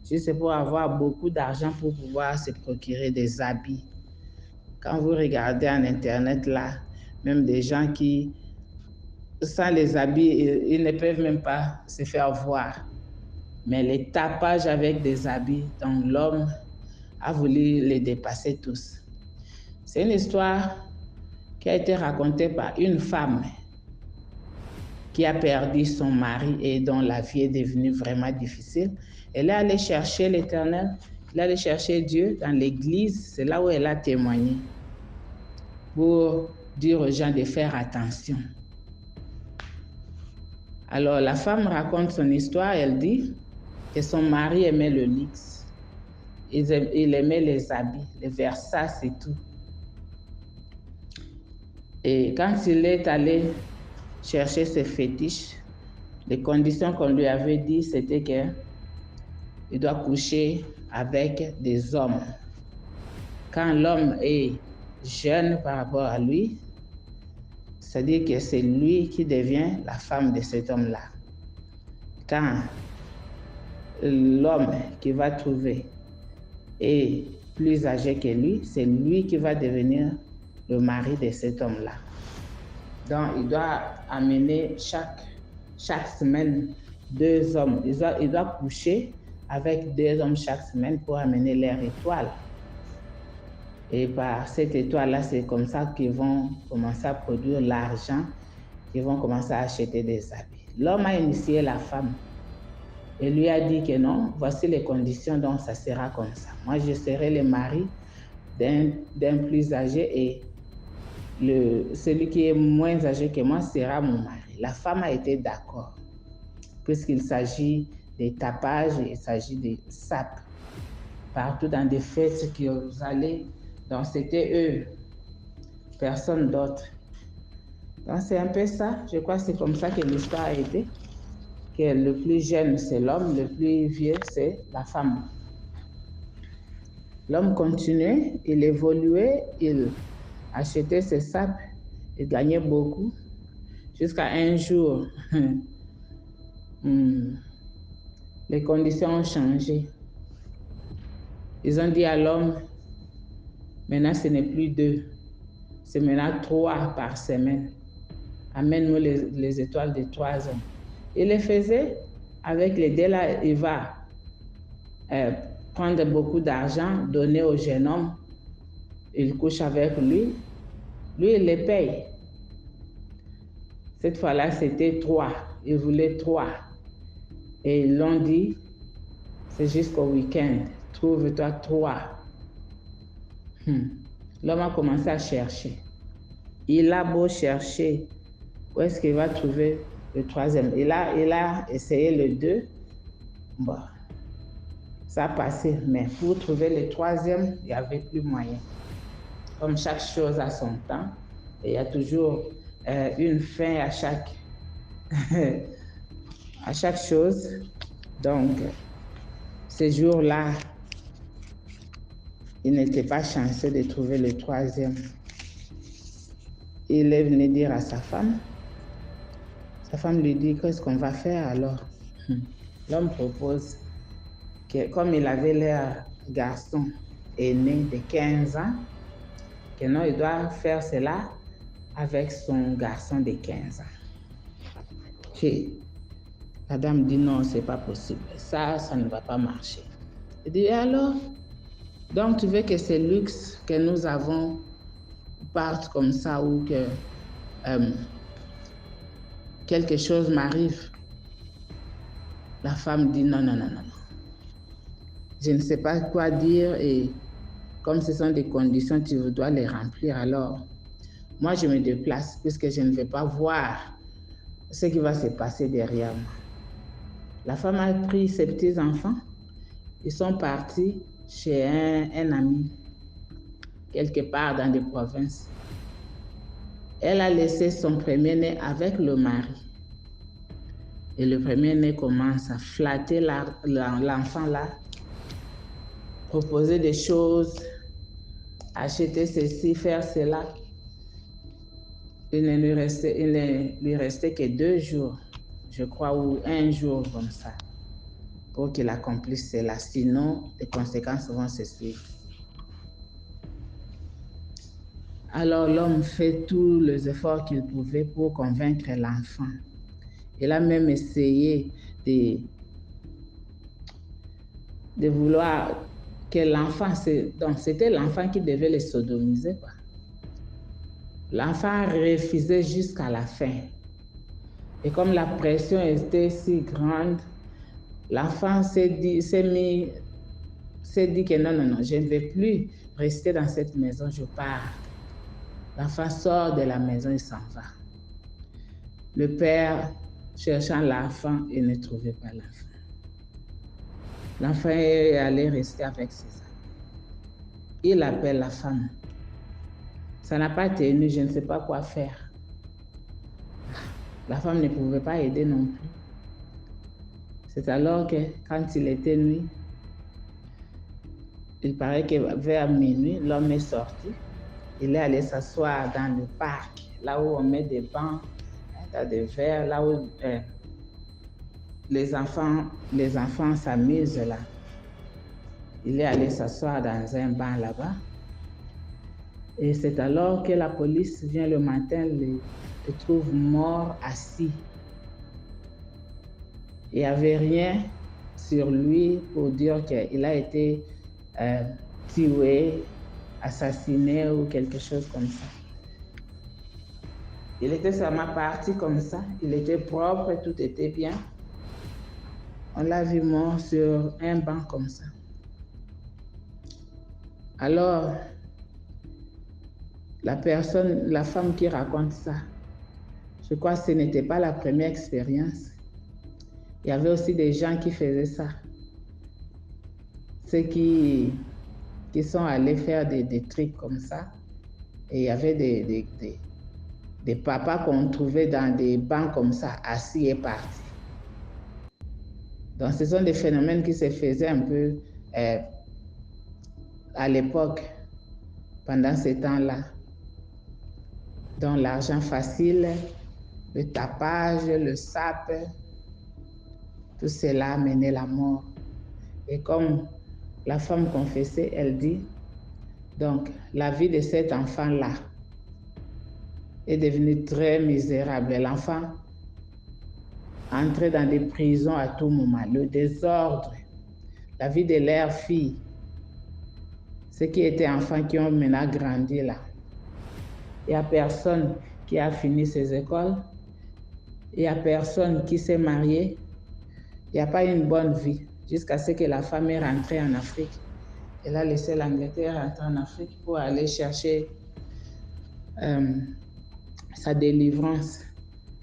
juste pour avoir beaucoup d'argent pour pouvoir se procurer des habits. Quand vous regardez en Internet, là, même des gens qui, sans les habits, ils ne peuvent même pas se faire voir. Mais les tapages avec des habits, donc l'homme a voulu les dépasser tous. C'est une histoire qui a été racontée par une femme qui a perdu son mari et dont la vie est devenue vraiment difficile. Elle est allée chercher l'Éternel, elle est allée chercher Dieu dans l'église, c'est là où elle a témoigné pour dire aux gens de faire attention. Alors la femme raconte son histoire, elle dit que son mari aimait le luxe, il aimait les habits, les Versace et tout. Et quand il est allé chercher ses fétiches, les conditions qu'on lui avait dit, c'était qu'il doit coucher avec des hommes. Quand l'homme est jeune par rapport à lui, c'est-à-dire que c'est lui qui devient la femme de cet homme-là. Quand l'homme qui va trouver est plus âgé que lui, c'est lui qui va devenir le mari de cet homme-là. Donc, il doit amener chaque semaine 2 hommes. Il doit coucher avec 2 hommes chaque semaine pour amener leur étoile. Et par cette étoile-là, c'est comme ça qu'ils vont commencer à produire l'argent, qu'ils vont commencer à acheter des habits. L'homme a initié la femme et lui a dit que non, voici les conditions, donc ça sera comme ça. Moi, je serai le mari d'un plus âgé et celui qui est moins âgé que moi sera mon mari. La femme a été d'accord, puisqu'il s'agit des tapages, il s'agit des sapes. Partout dans des fêtes que vous allez, donc c'était eux, personne d'autre. Donc c'est un peu ça, je crois que c'est comme ça que l'histoire a été, que le plus jeune c'est l'homme, le plus vieux c'est la femme. L'homme continuait, il évoluait, il achetait ses sapes, il gagnait beaucoup, jusqu'à un jour, les conditions ont changé. Ils ont dit à l'homme, maintenant ce n'est plus 2, c'est maintenant 3 par semaine. Amène-moi les étoiles de 3 hommes. Il les faisait avec les 2 là, il va prendre beaucoup d'argent, donner au jeune homme, il couche avec lui, il les paye. Cette fois-là, c'était 3, il voulait 3. Et ils l'ont dit, c'est jusqu'au week-end, trouve-toi 3. L'homme a commencé à chercher. Il a beau chercher, où est-ce qu'il va trouver le 3e? Il a essayé le 2, bon, ça a passé, mais pour trouver le 3e, il n'y avait plus moyen. Comme chaque chose a son temps, et il y a toujours une fin à chaque chose. Donc, ce jour-là, il n'était pas chanceux de trouver le 3e. Il est venu dire à sa femme lui dit, qu'est-ce qu'on va faire alors? L'homme propose que comme il avait l'air garçon aîné de 15 ans, que non, il doit faire cela avec son garçon de 15 ans. Et la dame dit non, c'est pas possible. Ça ne va pas marcher. Il dit alors, donc tu veux que ce luxe que nous avons parte comme ça ou que quelque chose m'arrive? La femme dit non. Je ne sais pas quoi dire et comme ce sont des conditions, tu dois les remplir. Alors, moi, je me déplace puisque je ne vais pas voir ce qui va se passer derrière moi. La femme a pris ses petits-enfants. Ils sont partis chez un ami, quelque part dans des provinces. Elle a laissé son premier-né avec le mari. Et le premier-né commence à flatter l'enfant là, proposer des choses, acheter ceci, faire cela. Il ne lui restait que 2 jours, je crois, ou 1 jour comme ça, pour qu'il accomplisse cela. Sinon, les conséquences vont se suivre. Alors l'homme fait tous les efforts qu'il pouvait pour convaincre l'enfant. Il a même essayé de vouloir que l'enfant, donc c'était l'enfant qui devait le sodomiser, quoi. L'enfant refusait jusqu'à la fin. Et comme la pression était si grande, l'enfant s'est dit que non, je ne vais plus rester dans cette maison, je pars. L'enfant sort de la maison et s'en va. Le père, cherchant l'enfant, il ne trouvait pas l'enfant. L'enfant est allé rester avec ses amis. Il appelle la femme. Ça n'a pas tenu, je ne sais pas quoi faire. La femme ne pouvait pas aider non plus. C'est alors que, quand il était nuit, il paraît que vers minuit, l'homme est sorti. Il est allé s'asseoir dans le parc, là où on met des bancs, des verres, là où les enfants s'amusent là. Il est allé s'asseoir dans un banc là-bas. Et c'est alors que la police vient le matin, le trouve mort assis. Il n'y avait rien sur lui pour dire qu'il a été tué, assassiné ou quelque chose comme ça. Il était seulement parti comme ça, il était propre, tout était bien. On l'a vu mort sur un banc comme ça. Alors, la femme qui raconte ça, je crois que ce n'était pas la première expérience. Il y avait aussi des gens qui faisaient ça. Ceux qui sont allés faire des trucs comme ça. Et il y avait des papas qu'on trouvait dans des bancs comme ça, assis et partis. Donc, ce sont des phénomènes qui se faisaient un peu à l'époque, pendant ces temps-là. Donc, l'argent facile, le tapage, le sape, tout cela menait la mort. Et comme la femme confessait, elle dit, donc, la vie de cet enfant-là est devenue très misérable. L'enfant entrait dans des prisons à tout moment, le désordre, la vie de leur fille, ceux qui étaient enfants qui ont maintenant grandi là. Il n'y a personne qui a fini ses écoles, il n'y a personne qui s'est marié, il n'y a pas une bonne vie, jusqu'à ce que la femme est rentrée en Afrique. Elle a laissé l'Angleterre rentrer en Afrique pour aller chercher sa délivrance.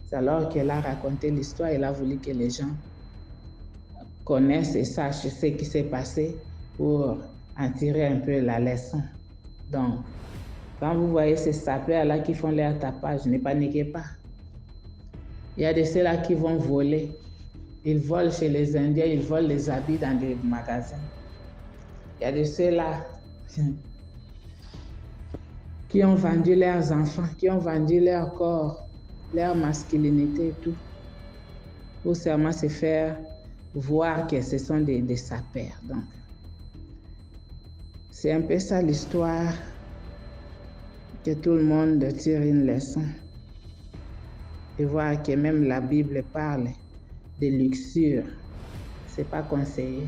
C'est alors qu'elle a raconté l'histoire, elle a voulu que les gens connaissent et sachent ce qui s'est passé pour en tirer un peu la leçon. Donc, quand vous voyez ces sapeurs-là qui font leur tapage, ne paniquez pas. Il y a de ceux-là qui vont voler. Ils volent chez les Indiens, ils volent les habits dans des magasins. Il y a de ceux-là qui ont vendu leurs enfants, qui ont vendu leur corps, leur masculinité et tout, pour seulement se faire voir que ce sont des sapeurs. Donc, c'est un peu ça l'histoire, que tout le monde tire une leçon et voir que même la Bible parle de luxure. C'est pas conseillé.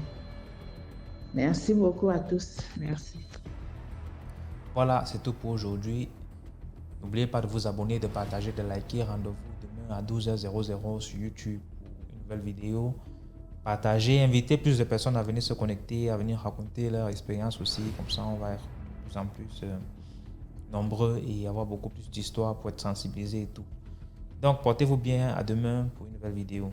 Merci beaucoup à tous. Merci. Voilà, c'est tout pour aujourd'hui. N'oubliez pas de vous abonner, de partager, de liker. Rendez-vous demain à 12h00 sur YouTube pour une nouvelle vidéo. Partagez, invitez plus de personnes à venir se connecter, à venir raconter leur expérience aussi. Comme ça, on va être de plus en plus nombreux et avoir beaucoup plus d'histoires pour être sensibilisés et tout. Donc, portez-vous bien. À demain pour une nouvelle vidéo.